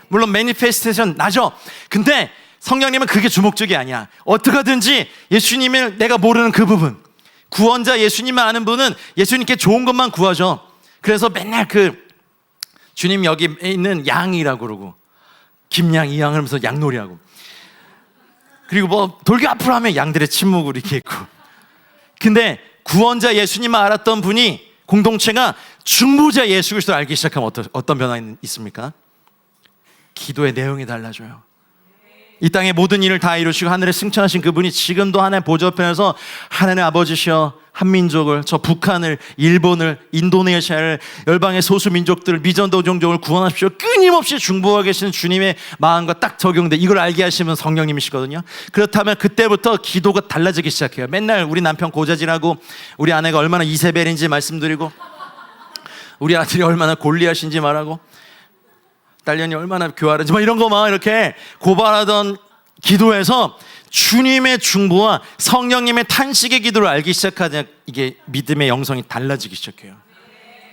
물론 매니페스테이션 나죠. 근데 성령님은 그게 주목적이 아니야. 어떻게든지 예수님을 내가 모르는 그 부분, 구원자 예수님만 아는 분은 예수님께 좋은 것만 구하죠. 그래서 맨날 그 주님 여기 있는 양이라고 그러고, 김양, 이양 하면서 양놀이하고, 그리고 뭐 돌기 앞으로 하면 양들의 침묵을 이렇게 있고. 근데 구원자 예수님만 알았던 분이, 공동체가 중보자 예수 그리스도를 알기 시작하면 어떤 변화가 있습니까? 기도의 내용이 달라져요. 이 땅의 모든 일을 다 이루시고 하늘에 승천하신 그분이 지금도 하나님 보좌편에서 하나님 아버지시여, 한민족을, 저 북한을, 일본을, 인도네시아를, 열방의 소수민족들을, 미전도종족을 구원하십시오, 끊임없이 중보하고 계시는 주님의 마음과 딱 적용돼. 이걸 알게 하시면 성령님이시거든요. 그렇다면 그때부터 기도가 달라지기 시작해요. 맨날 우리 남편 고자질하고, 우리 아내가 얼마나 이세벨인지 말씀드리고, 우리 아들이 얼마나 골리앗인지 말하고, 딸년이 얼마나 교활한지 막 이런 거 막 이렇게 고발하던 기도에서 주님의 중보와 성령님의 탄식의 기도를 알기 시작하자, 이게 믿음의 영성이 달라지기 시작해요.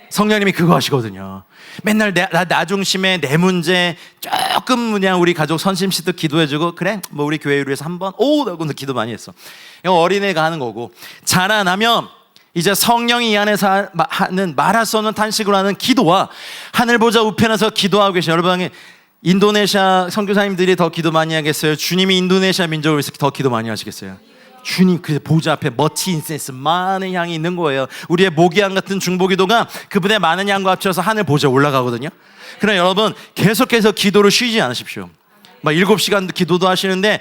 성령님이 그거 하시거든요. 맨날 나 중심에 내 문제 조금 그냥 우리 가족 선심시도 기도해주고, 그래 뭐 우리 교회를 위해서 한번 하고 기도 많이 했어. 이거 어린애가 하는 거고, 자라나면 이제 성령이 이 안에서 하는 말할 수 없는 탄식으로 하는 기도와 하늘 보좌 우편에서 기도하고 계신 여러분, 인도네시아 선교사님들이 더 기도 많이 하겠어요? 주님이 인도네시아 민족을 위해서 더 기도 많이 하시겠어요? 주님 그 보좌 앞에 머치 인센스, 많은 향이 있는 거예요. 우리의 모기향 같은 중보기도가 그분의 많은 향과 합쳐서 하늘 보좌에 올라가거든요. 그러나 여러분, 계속해서 기도를 쉬지 않으십시오. 막 7시간 기도도 하시는데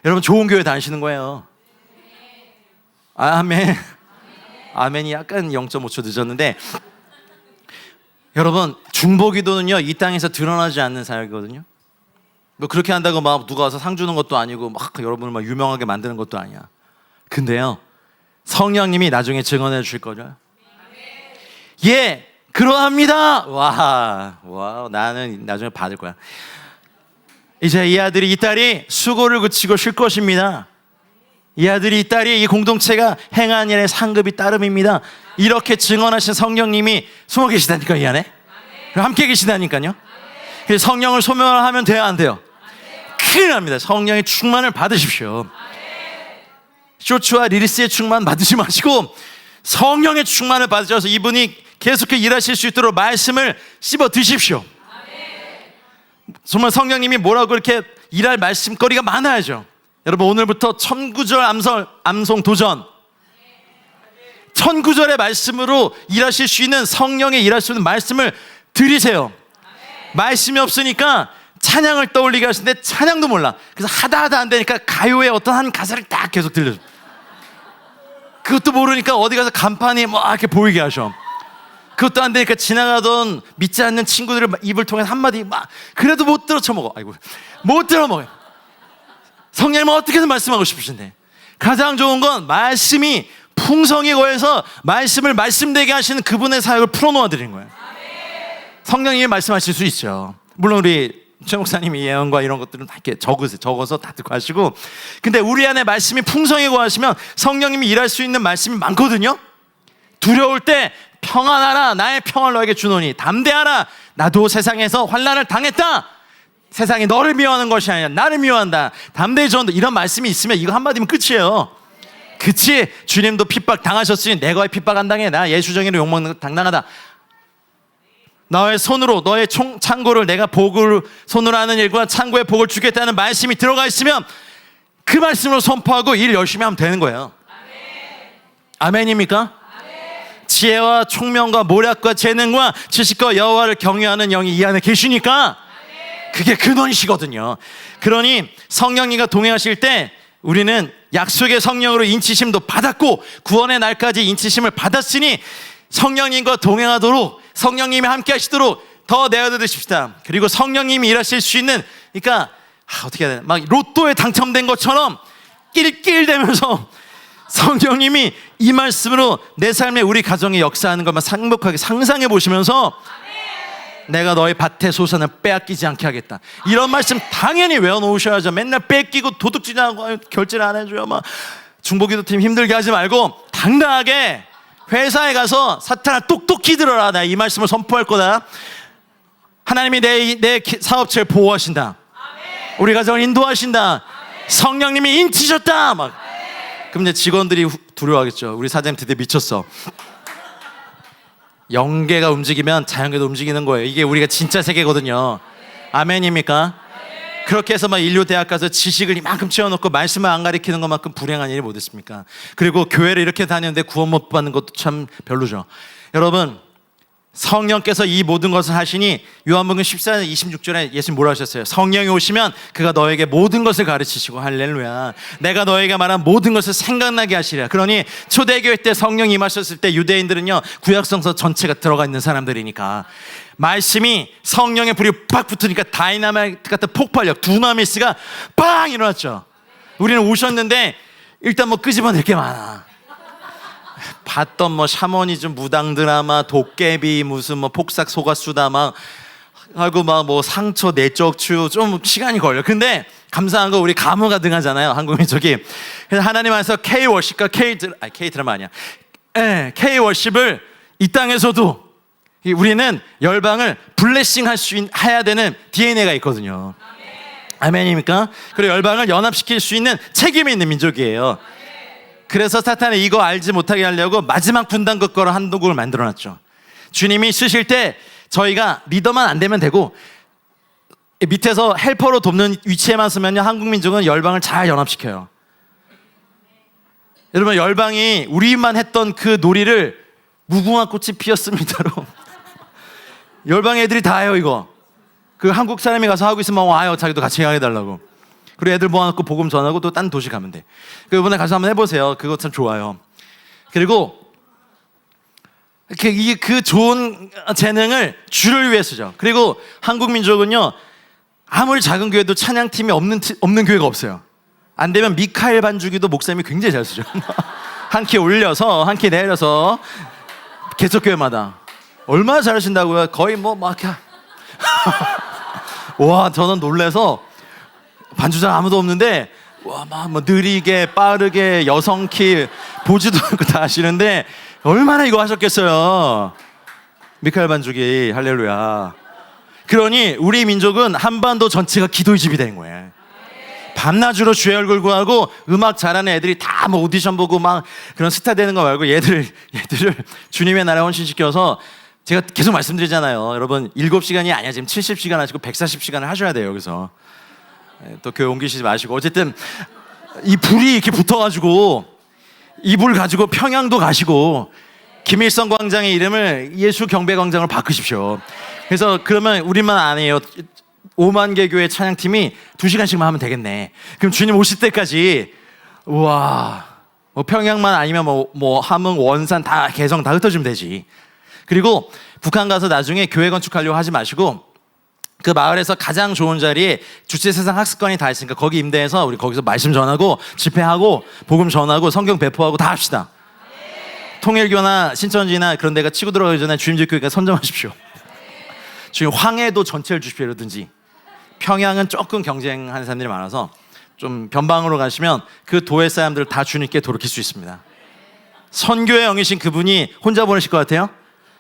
여러분 좋은 교회 다니시는 거예요. 아멘. 아멘이 약간 0.5초 늦었는데, 여러분 중보기도는요, 이 땅에서 드러나지 않는 사역이거든요. 뭐 그렇게 한다고 막 누가 와서 상 주는 것도 아니고 막 여러분을 막 유명하게 만드는 것도 아니야. 근데요, 성령님이 나중에 증언해 주실 거죠. 예, 그러합니다. 와, 나는 나중에 받을 거야. 이제 이 아들이, 이 딸이 수고를 그치고 쉴 것입니다. 이 아들이, 이 딸이, 이 공동체가 행한 일의 상급이 따름입니다. 이렇게 증언하신 성령님이 숨어 계시다니까, 이 안에. 함께 계시다니까요. 그래서 성령을 소멸하면 돼요, 안 돼요? 큰일 납니다. 성령의 충만을 받으십시오. 쇼츠와 리리스의 충만 받으지 마시고 성령의 충만을 받으셔서 이분이 계속해 일하실 수 있도록 말씀을 씹어 드십시오. 정말 성령님이 뭐라고 이렇게 일할 말씀거리가 많아야죠. 여러분, 오늘부터 1009절 암송 도전, 1009절의 말씀으로 일하실 수 있는, 성령의 일할 수 있는 말씀을 드리세요. 말씀이 없으니까 찬양을 떠올리게 하시는데 찬양도 몰라. 그래서 하다 안 되니까 가요의 어떤 한 가사를 딱 계속 들려줘. 그것도 모르니까 어디 가서 간판이 막 이렇게 보이게 하셔. 그것도 안 되니까 지나가던 믿지 않는 친구들을 입을 통해 한마디 막 그래도 못 들어 쳐먹어. 아이고, 못 들어 먹어요. 성령님은 어떻게든 말씀하고 싶으신데 가장 좋은 건 말씀이 풍성히 거해서 말씀을 말씀되게 하시는 그분의 사역을 풀어놓아 드리는 거예요. 성령님이 말씀하실 수 있죠. 물론 우리 최 목사님이 예언과 이런 것들은 다 이렇게 적어서 다 듣고 하시고, 근데 우리 안에 말씀이 풍성히 거하시면 성령님이 일할 수 있는 말씀이 많거든요. 두려울 때 평안하라, 나의 평안을 너에게 주노니. 담대하라, 나도 세상에서 환난을 당했다. 세상이 너를 미워하는 것이 아니라 나를 미워한다. 담대히 전도. 이런 말씀이 있으면 이거 한마디면 끝이에요. 그치, 주님도 핍박 당하셨으니 내가 왜 핍박 안 당해? 나 예수정의로 욕먹는 거 당당하다. 너의 손으로 너의 창고를 내가 복을 손으로 하는 일과 창고에 복을 주겠다는 말씀이 들어가 있으면 그 말씀으로 선포하고 일 열심히 하면 되는 거예요. 아멘입니까? 아멘. 지혜와 총명과 모략과 재능과 지식과 여호와를 경외하는 영이 이 안에 계시니까 그게 근원이시거든요. 그러니 성령님과 동행하실 때 우리는 약속의 성령으로 인치심도 받았고 구원의 날까지 인치심을 받았으니 성령님과 동행하도록, 성령님이 함께 하시도록 더 내어드십시다. 그리고 성령님이 일하실 수 있는, 그러니까 어떻게 해야 되나, 막 로또에 당첨된 것처럼 낄낄대면서 성령님이 이 말씀으로 내 삶에 우리 가정에 역사하는 것만 행복하게 상상해 보시면서 내가 너의 밭의 소산을 빼앗기지 않게 하겠다. 이런 말씀 당연히 외워놓으셔야죠. 맨날 뺏기고 도둑질하고 결제를 안 해줘요. 막 중보기도팀 힘들게 하지 말고 당당하게 회사에 가서 사탄아 똑똑히 들어라. 나 이 말씀을 선포할 거다. 하나님이 내 사업체를 보호하신다. 우리 가정을 인도하신다. 성령님이 인치셨다. 막 그럼 이제 직원들이 두려워하겠죠. 우리 사장님 드디어 미쳤어. 영계가 움직이면 자연계도 움직이는 거예요. 이게 우리가 진짜 세계거든요. 아멘입니까? 그렇게 해서 막 인류대학 가서 지식을 이만큼 채워놓고 말씀을 안 가리키는 것만큼 불행한 일이 못 있습니까? 그리고 교회를 이렇게 다니는데 구원 못 받는 것도 참 별로죠. 여러분, 성령께서 이 모든 것을 하시니 요한복음 14장 26절에 예수님 뭐라 하셨어요? 성령이 오시면 그가 너에게 모든 것을 가르치시고, 할렐루야, 내가 너에게 말한 모든 것을 생각나게 하시리라. 그러니 초대교회 때 성령이 임하셨을 때 유대인들은요 구약성서 전체가 들어가 있는 사람들이니까 말씀이 성령의 불이 팍 붙으니까 다이나마이트 같은 폭발력, 두나미스가 빵 일어났죠. 우리는 오셨는데 일단 뭐 끄집어낼 게 많아. 봤던 뭐 샤머니즘 무당 드라마, 도깨비, 무슨 뭐 폭삭 소가수다 막 하고 막 뭐 상처 내적 치유, 좀 시간이 걸려. 근데 감사한 거 우리 가무가등하잖아요, 한국민족이. 그래서 하나님 안에서 K 워십과 K 드라마 아니야. K 워십을 이 땅에서도 우리는 열방을 블레싱 해야 되는 DNA가 있거든요. 아멘입니까? 그리고 열방을 연합시킬 수 있는 책임이 있는 민족이에요. 그래서 사탄이 이거 알지 못하게 하려고 마지막 분단국가로 한국을 만들어놨죠. 주님이 쓰실 때 저희가 리더만 안 되면 되고 밑에서 헬퍼로 돕는 위치에만 서면요 한국민족은 열방을 잘 연합시켜요. 여러분, 열방이 우리만 했던 그 놀이를 무궁화 꽃이 피었습니다로 열방 애들이 다 해요. 이거 그 한국 사람이 가서 하고 있으면 와요, 자기도 같이 하게 해달라고. 그리고 애들 모아놓고 복음 전하고 또 딴 도시 가면 돼. 이번에 가서 한번 해보세요. 그거 참 좋아요. 그리고 그 좋은 재능을 주를 위해 쓰죠. 그리고 한국 민족은요 아무리 작은 교회도 찬양팀이 없는 교회가 없어요. 안 되면 미카엘 반주기도 목사님이 굉장히 잘 쓰죠. 한 키 올려서 한 키 내려서 개척교회마다 얼마나 잘하신다고요. 거의 뭐 막 와, 저는 놀래서 반주자 아무도 없는데 와, 막 뭐 느리게 빠르게 여성 키 보지도 않고 다 하시는데 얼마나 이거 하셨겠어요. 미카엘 반주기, 할렐루야. 그러니 우리 민족은 한반도 전체가 기도의 집이 된 거예요. 밤낮으로 주의 얼굴 구하고 음악 잘하는 애들이 다 뭐 오디션 보고 막 그런 스타 되는 거 말고 얘들을 주님의 나라에 헌신시켜서, 제가 계속 말씀드리잖아요. 여러분 7시간이 아니야. 지금 70시간 하시고 140시간을 하셔야 돼요. 여기서 또 교회 옮기시지 마시고. 어쨌든 이 불이 이렇게 붙어가지고 이 불 가지고 평양도 가시고 김일성 광장의 이름을 예수 경배 광장으로 바꾸십시오. 그래서 그러면 우리만 안 해요. 5만 개 교회 찬양팀이 2시간씩만 하면 되겠네. 그럼 주님 오실 때까지 우와 뭐 평양만 아니면 뭐 함흥, 원산 다 개성 다 흩어주면 되지. 그리고 북한 가서 나중에 교회 건축하려고 하지 마시고 그 마을에서 가장 좋은 자리에 주체세상학습관이 다 있으니까 거기 임대해서 우리 거기서 말씀 전하고 집회하고 복음 전하고 성경 배포하고 다 합시다. 통일교나 신천지나 그런 데가 치고 들어가기 전에 주임직교회가 선점하십시오. 지금 황해도 전체를 주십시오 이러든지. 평양은 조금 경쟁하는 사람들이 많아서 좀 변방으로 가시면 그 도의 사람들을 다 주님께 돌이킬 수 있습니다. 선교의 영이신 그분이 혼자 보내실 것 같아요?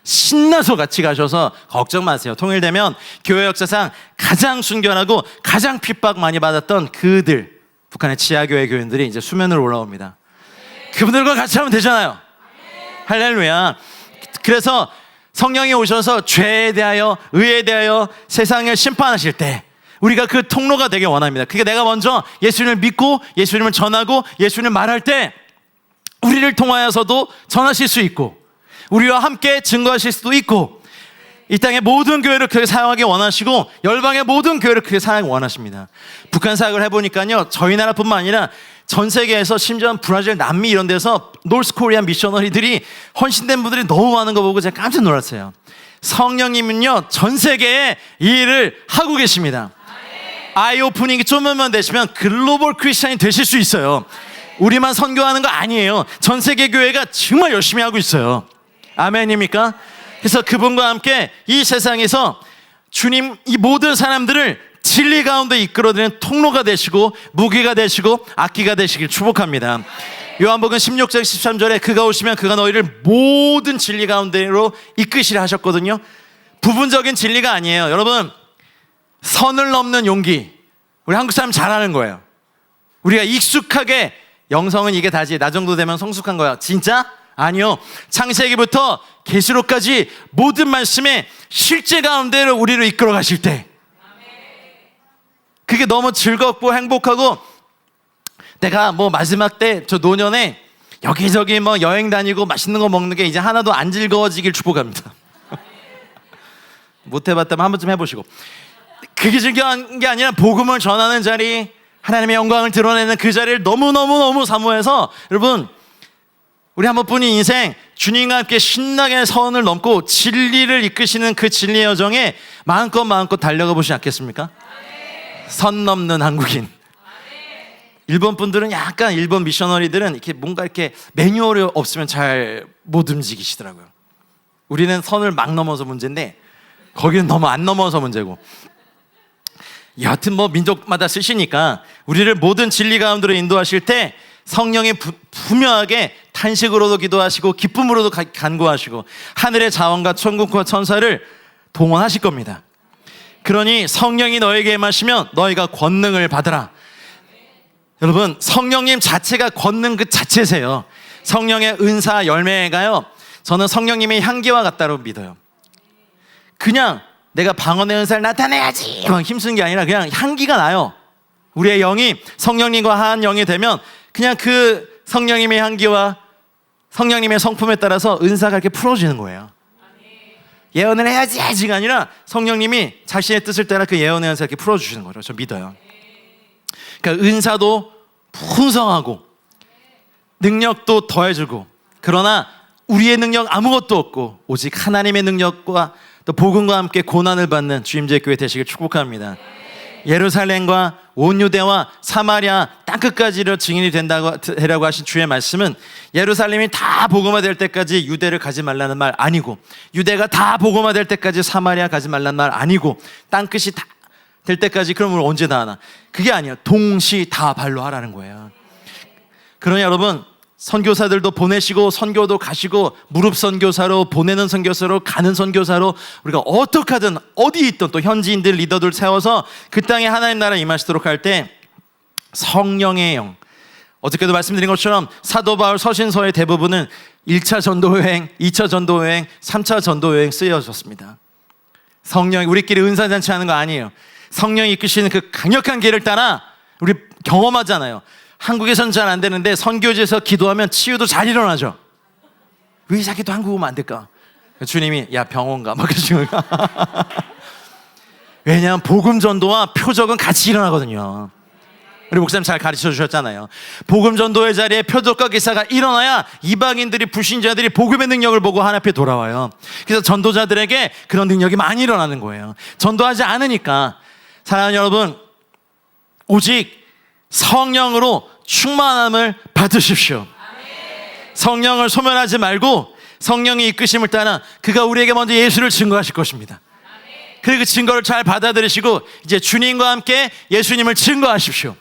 신나서 같이 가셔서 걱정 마세요. 통일되면 교회 역사상 가장 순결하고 가장 핍박 많이 받았던 그들, 북한의 지하교회 교인들이 이제 수면으로 올라옵니다. 그분들과 같이 하면 되잖아요. 할렐루야. 그래서 성령이 오셔서 죄에 대하여, 의에 대하여 세상을 심판하실 때 우리가 그 통로가 되길 원합니다. 그게 내가 먼저 예수님을 믿고 예수님을 전하고 예수님을 말할 때 우리를 통하여서도 전하실 수 있고 우리와 함께 증거하실 수도 있고 이 땅의 모든 교회를 그렇게 사용하기 원하시고 열방의 모든 교회를 그렇게 사용하기 원하십니다. 북한 사역을 해보니까요, 저희 나라뿐만 아니라 전 세계에서 심지어 브라질, 남미 이런 데서 노스 코리안 미셔너리들이 헌신된 분들이 너무 많은 거 보고 제가 깜짝 놀랐어요. 성령님은요 전 세계에 이 일을 하고 계십니다. 아이 오프닝이 좀만 되시면 글로벌 크리스찬이 되실 수 있어요. 우리만 선교하는 거 아니에요. 전 세계 교회가 정말 열심히 하고 있어요. 아멘입니까? 그래서 그분과 함께 이 세상에서 주님 이 모든 사람들을 진리 가운데 이끌어드리는 통로가 되시고 무기가 되시고 악기가 되시길 축복합니다. 요한복음 16장 13절에 그가 오시면 그가 너희를 모든 진리 가운데로 이끄시라 하셨거든요. 부분적인 진리가 아니에요. 여러분, 선을 넘는 용기, 우리 한국 사람 잘하는 거예요. 우리가 익숙하게 영성은 이게 다지, 나 정도 되면 성숙한 거야. 진짜? 아니요. 창세기부터 계시록까지 모든 말씀에 실제 가운데로 우리를 이끌어 가실 때 그게 너무 즐겁고 행복하고, 내가 뭐 마지막 때 저 노년에 여기저기 뭐 여행 다니고 맛있는 거 먹는 게 이제 하나도 안 즐거워지길 축복합니다. 못 해봤다면 한 번쯤 해보시고. 그게 즐거운 게 아니라 복음을 전하는 자리, 하나님의 영광을 드러내는 그 자리를 너무너무 사모해서 여러분, 우리 한 번뿐인 인생 주님과 함께 신나게 선을 넘고 진리를 이끄시는 그 진리의 여정에 마음껏 달려가 보시지 않겠습니까? 선 넘는 한국인. 일본 분들은 약간, 일본 미셔너리들은 이렇게 뭔가 이렇게 매뉴얼이 없으면 잘 못 움직이시더라고요. 우리는 선을 막 넘어서 문제인데 거기는 너무 안 넘어서 문제고. 여하튼 뭐 민족마다 쓰시니까 우리를 모든 진리 가운데로 인도하실 때 성령이 분명하게 탄식으로도 기도하시고 기쁨으로도 간구하시고 하늘의 자원과 천국과 천사를 동원하실 겁니다. 그러니 성령이 너에게 임하시면 너희가 권능을 받으라. 여러분, 성령님 자체가 권능 그 자체세요. 성령의 은사 열매가요, 저는 성령님의 향기와 같다고 믿어요. 그냥 내가 방언의 은사를 나타내야지 막 힘쓰는 게 아니라 그냥 향기가 나요. 우리의 영이 성령님과 한 영이 되면 그냥 그 성령님의 향기와 성령님의 성품에 따라서 은사가 이렇게 풀어지는 거예요. 예언을 해야지가 아니라 성령님이 자신의 뜻을 따라 그 예언의 은사 이렇게 풀어주시는 거죠. 저 믿어요. 그러니까 은사도 풍성하고 능력도 더해지고, 그러나 우리의 능력 아무것도 없고 오직 하나님의 능력과 또 복음과 함께 고난을 받는 주임제 교회 되시길 축복합니다. 예루살렘과 온 유대와 사마리아 땅끝까지로 증인이 되라고 하신 주의 말씀은 예루살렘이 다 복음화될 때까지 유대를 가지 말라는 말 아니고, 유대가 다 복음화될 때까지 사마리아 가지 말라는 말 아니고, 땅끝이 다 될 때까지 그러면 언제 다 하나? 그게 아니에요. 동시다발로 하라는 거예요. 그러니 여러분, 선교사들도 보내시고 선교도 가시고 무릎 선교사로, 보내는 선교사로, 가는 선교사로 우리가 어떻게 하든 어디 있든 또 현지인들 리더들 세워서 그 땅에 하나님 나라 임하시도록 할 때 성령의 영, 어저께도 말씀드린 것처럼 사도 바울 서신서의 대부분은 1차 전도여행, 2차 전도여행, 3차 전도여행 쓰여졌습니다. 성령이 우리끼리 은사잔치 하는 거 아니에요. 성령이 이끄시는 그 강력한 길을 따라 우리 경험하잖아요. 한국에선 잘 안 되는데 선교지에서 기도하면 치유도 잘 일어나죠. 왜 자기 또 한국 오면 안 될까? 주님이 야 병원 가 막 그러시는 거야. 왜냐하면 복음 전도와 표적은 같이 일어나거든요. 우리 목사님 잘 가르쳐 주셨잖아요. 복음 전도의 자리에 표적과 기사가 일어나야 이방인들이, 불신자들이 복음의 능력을 보고 하나님 앞에 돌아와요. 그래서 전도자들에게 그런 능력이 많이 일어나는 거예요. 전도하지 않으니까. 사랑하는 여러분, 오직 성령으로 충만함을 받으십시오. 성령을 소멸하지 말고 성령의 이끄심을 따라 그가 우리에게 먼저 예수를 증거하실 것입니다. 그리고 그 증거를 잘 받아들이시고 이제 주님과 함께 예수님을 증거하십시오.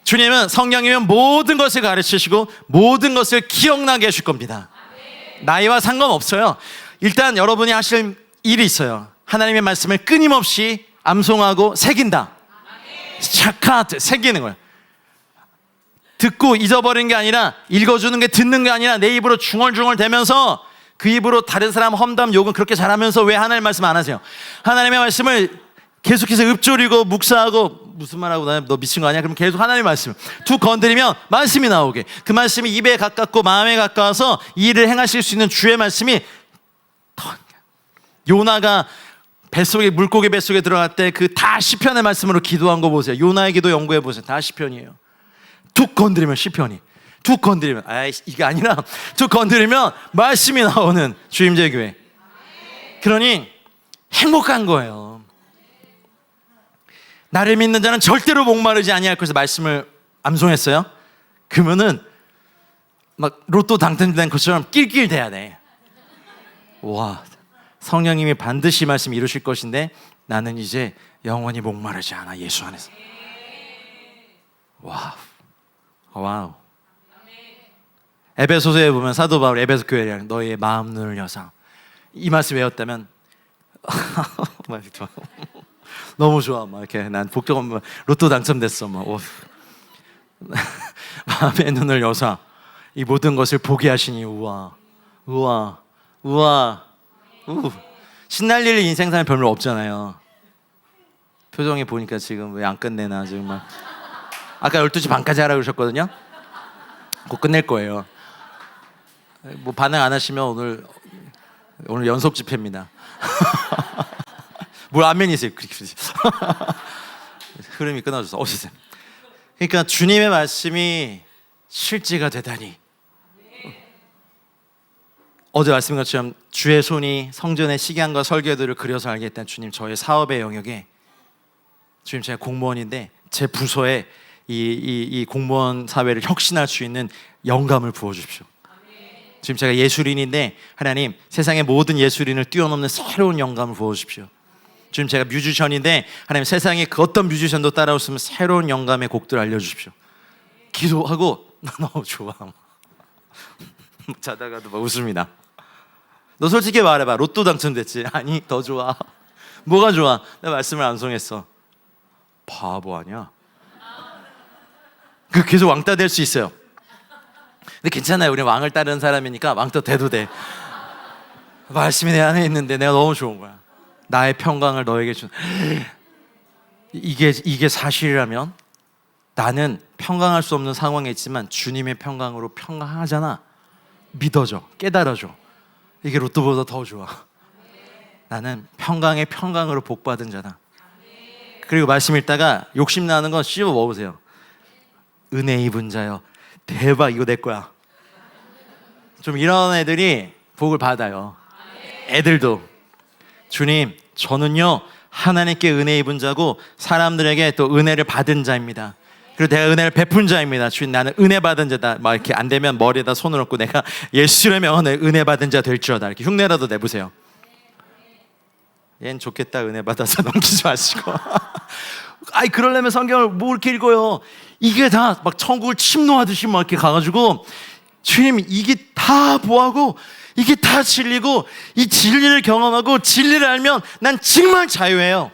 주님은 성령이면 모든 것을 가르치시고 모든 것을 기억나게 하실 겁니다. 나이와 상관없어요. 일단 여러분이 하실 일이 있어요. 하나님의 말씀을 끊임없이 암송하고 새긴다. 샤카트, 새기는 거예요. 듣고 잊어버리는 게 아니라, 읽어주는 게 듣는 게 아니라 내 입으로 중얼중얼 대면서 그 입으로 다른 사람 험담 욕은 그렇게 잘하면서 왜 하나님의 말씀 안 하세요? 하나님의 말씀을 계속해서 읊조리고 묵상하고, 무슨 말하고 너 미친 거 아니야? 그럼 계속 하나님의 말씀 툭 건드리면 말씀이 나오게, 그 말씀이 입에 가깝고 마음에 가까워서 이 일을 행하실 수 있는 주의 말씀이 더. 요나가 뱃속에, 물고기 뱃속에 들어갈 때 그 다 시편의 말씀으로 기도한 거 보세요. 요나의 기도 연구해 보세요. 다 시편이에요. 툭 건드리면 시편이, 툭 건드리면, 이게 아니라 툭 건드리면 말씀이 나오는 주임제 교회. 그러니 행복한 거예요. 나를 믿는 자는 절대로 목마르지 아니할 것에서 말씀을 암송했어요. 그러면은 막 로또 당첨된 것처럼 낄낄대야 돼. 와, 성령님이 반드시 말씀 이루실 것인데 나는 이제 영원히 목마르지 않아, 예수 안에서. 와우. 에베소서에 보면 사도 바울 에베소 교회랑 너희의 마음 눈을 여사, 이 말씀 외웠다면 너무 좋아. 막 이렇게 난 복종 로또 당첨됐어. 막 마음의 눈을 여사 이 모든 것을 보게 하시니 우와. 신날 일 인생사에 별로 없잖아요. 표정이 보니까 지금 왜 안 끝내나 지금 막. 아까 12시 반까지 하라고 그러셨거든요. 곧 끝낼 거예요. 뭐 반응 안 하시면 오늘 연속 집회입니다. 뭘 안면이세요? 흐름이 끊어져서 어쨌든. 그러니까 주님의 말씀이 실제가 되다니. 어제 말씀인 것처럼 주의 손이 성전의 식양과 설계도를 그려서 알겠다는 주님, 저의 사업의 영역에, 주님 제가 공무원인데 제 부서에 이 공무원 사회를 혁신할 수 있는 영감을 부어주십시오. 지금 제가 예술인인데 하나님, 세상의 모든 예술인을 뛰어넘는 새로운 영감을 부어주십시오. 지금 제가 뮤지션인데 하나님, 세상에 그 어떤 뮤지션도 따라올 수 있는 새로운 영감의 곡들 알려주십시오. 기도하고 너무 좋아. 자다가도 막 웃습니다. 너 솔직히 말해봐, 로또 당첨됐지? 아니, 더 좋아. 뭐가 좋아? 내가 말씀을 암송했어. 바보 아니야? 그 계속 왕따 될 수 있어요. 근데 괜찮아요. 우리 왕을 따르는 사람이니까 왕따 돼도 돼. 말씀이 내 안에 있는데 내가 너무 좋은 거야. 나의 평강을 너에게 준. 이게 사실이라면 나는 평강할 수 없는 상황에 있지만 주님의 평강으로 평강하잖아. 믿어줘, 깨달아줘. 이게 로또보다 더 좋아. 나는 평강의 평강으로 복받은 자다. 그리고 말씀 읽다가 욕심나는 건 씹어 먹으세요. 은혜 입은 자여, 대박, 이거 내 거야. 좀 이런 애들이 복을 받아요. 애들도. 주님, 저는요 하나님께 은혜 입은 자고 사람들에게 또 은혜를 받은 자입니다. 그리고 내가 은혜를 베푼 자입니다. 주님, 나는 은혜 받은 자다. 막 이렇게 안 되면 머리에다 손을 얹고 내가 예수의 명언에 은혜 받은 자 될지어다. 이렇게 흉내라도 내보세요. 얜 좋겠다, 은혜 받아서. 넘기지 마시고. 그러려면 성경을 뭐 이렇게 읽어요. 이게 다 막 천국을 침노하듯이 막 이렇게 가가지고, 주님, 이게 다 보하고 이게 다 진리고, 이 진리를 경험하고 진리를 알면 난 정말 자유해요.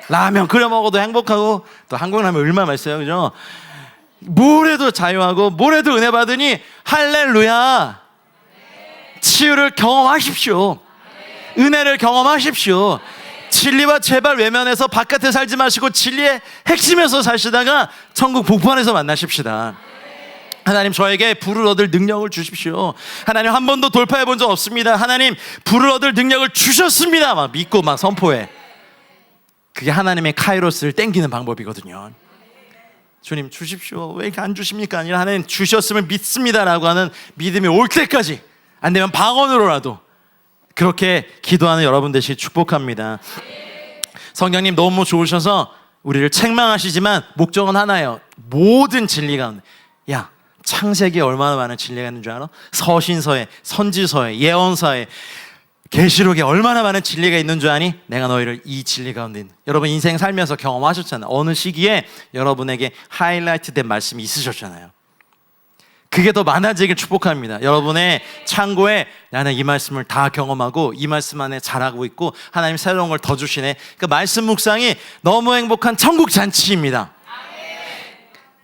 라면 끓여 먹어도 행복하고, 또 한국 라면 얼마나 맛있어요, 그죠? 뭘 해도 자유하고 뭘 해도 은혜 받으니 할렐루야. 치유를 경험하십시오. 은혜를 경험하십시오. 진리와 제발 외면해서 바깥에 살지 마시고 진리의 핵심에서 사시다가 천국 복판에서 만나십시다. 하나님, 저에게 불을 얻을 능력을 주십시오. 하나님, 한 번도 돌파해 본 적 없습니다. 하나님, 불을 얻을 능력을 주셨습니다. 막 믿고 막 선포해. 그게 하나님의 카이로스를 땡기는 방법이거든요. 주님 주십시오, 왜 이렇게 안 주십니까? 아니라 하나님 주셨음을 믿습니다라고 하는 믿음이 올 때까지, 안 되면 방언으로라도 그렇게 기도하는 여러분 되시길 축복합니다. 성령님 너무 좋으셔서 우리를 책망하시지만 목적은 하나예요. 모든 진리 가운데, 야, 창세기에 얼마나 많은 진리가 있는 줄 알아? 서신서에, 선지서에, 예언서에, 계시록에 얼마나 많은 진리가 있는 줄 아니? 내가 너희를 이 진리 가운데 있는, 여러분 인생 살면서 경험하셨잖아요. 어느 시기에 여러분에게 하이라이트 된 말씀이 있으셨잖아요. 그게 더 많아지길 축복합니다. 여러분의 창고에 나는 이 말씀을 다 경험하고 이 말씀 안에 잘하고 있고 하나님 새로운 걸 더 주시네. 그 말씀 묵상이 너무 행복한 천국 잔치입니다.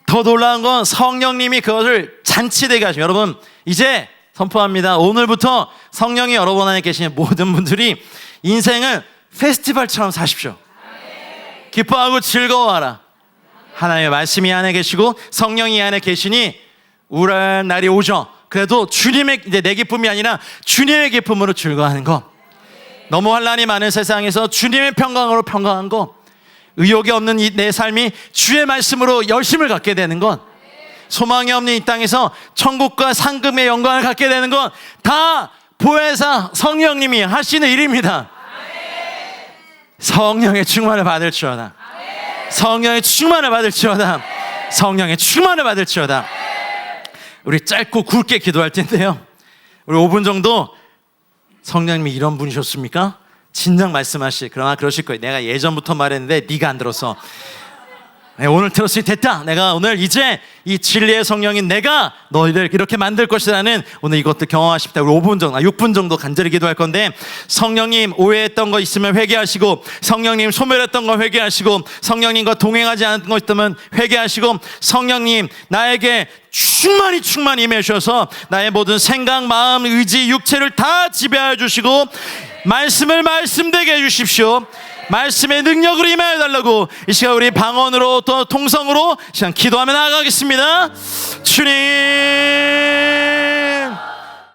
더 놀라운 건 성령님이 그것을 잔치되게 하시면, 여러분 이제 선포합니다. 오늘부터 성령이 여러분 안에 계시는 모든 분들이 인생을 페스티벌처럼 사십시오. 기뻐하고 즐거워하라. 하나님의 말씀이 안에 계시고 성령이 안에 계시니 우울한 날이 오죠. 그래도 주님의, 이제 내 기쁨이 아니라 주님의 기쁨으로 즐거워하는 거. 너무 환난이 많은 세상에서 주님의 평강으로 평강한 거. 의욕이 없는 내 삶이 주의 말씀으로 열심을 갖게 되는 건, 소망이 없는 이 땅에서 천국과 상급의 영광을 갖게 되는 건 다 보혜사 성령님이 하시는 일입니다. 성령의 충만을 받을지어다. 성령의 충만을 받을지어다. 성령의 충만을 받을지어다. 우리 짧고 굵게 기도할 텐데요, 우리 5분 정도 성령님이 이런 분이셨습니까? 진작 말씀하시. 그러나 그러실 거예요. 내가 예전부터 말했는데 네가 안 들었어. 오늘 들었으니 됐다. 내가 오늘 이제 이 진리의 성령인 내가 너희들 이렇게 만들 것이라는 오늘 이것도 경험하십니다. 우리 5분 정도, 6분 정도 간절히 기도할 건데, 성령님 오해했던 거 있으면 회개하시고, 성령님 소멸했던 거 회개하시고, 성령님과 동행하지 않았던 거 있다면 회개하시고, 성령님 나에게 충만히 임해주셔서 나의 모든 생각, 마음, 의지, 육체를 다 지배해 주시고 말씀을 말씀되게 해주십시오. 말씀의 능력으로 임하여 달라고 이 시간 우리 방언으로 또 통성으로 시간 기도하며 나아가겠습니다. 주님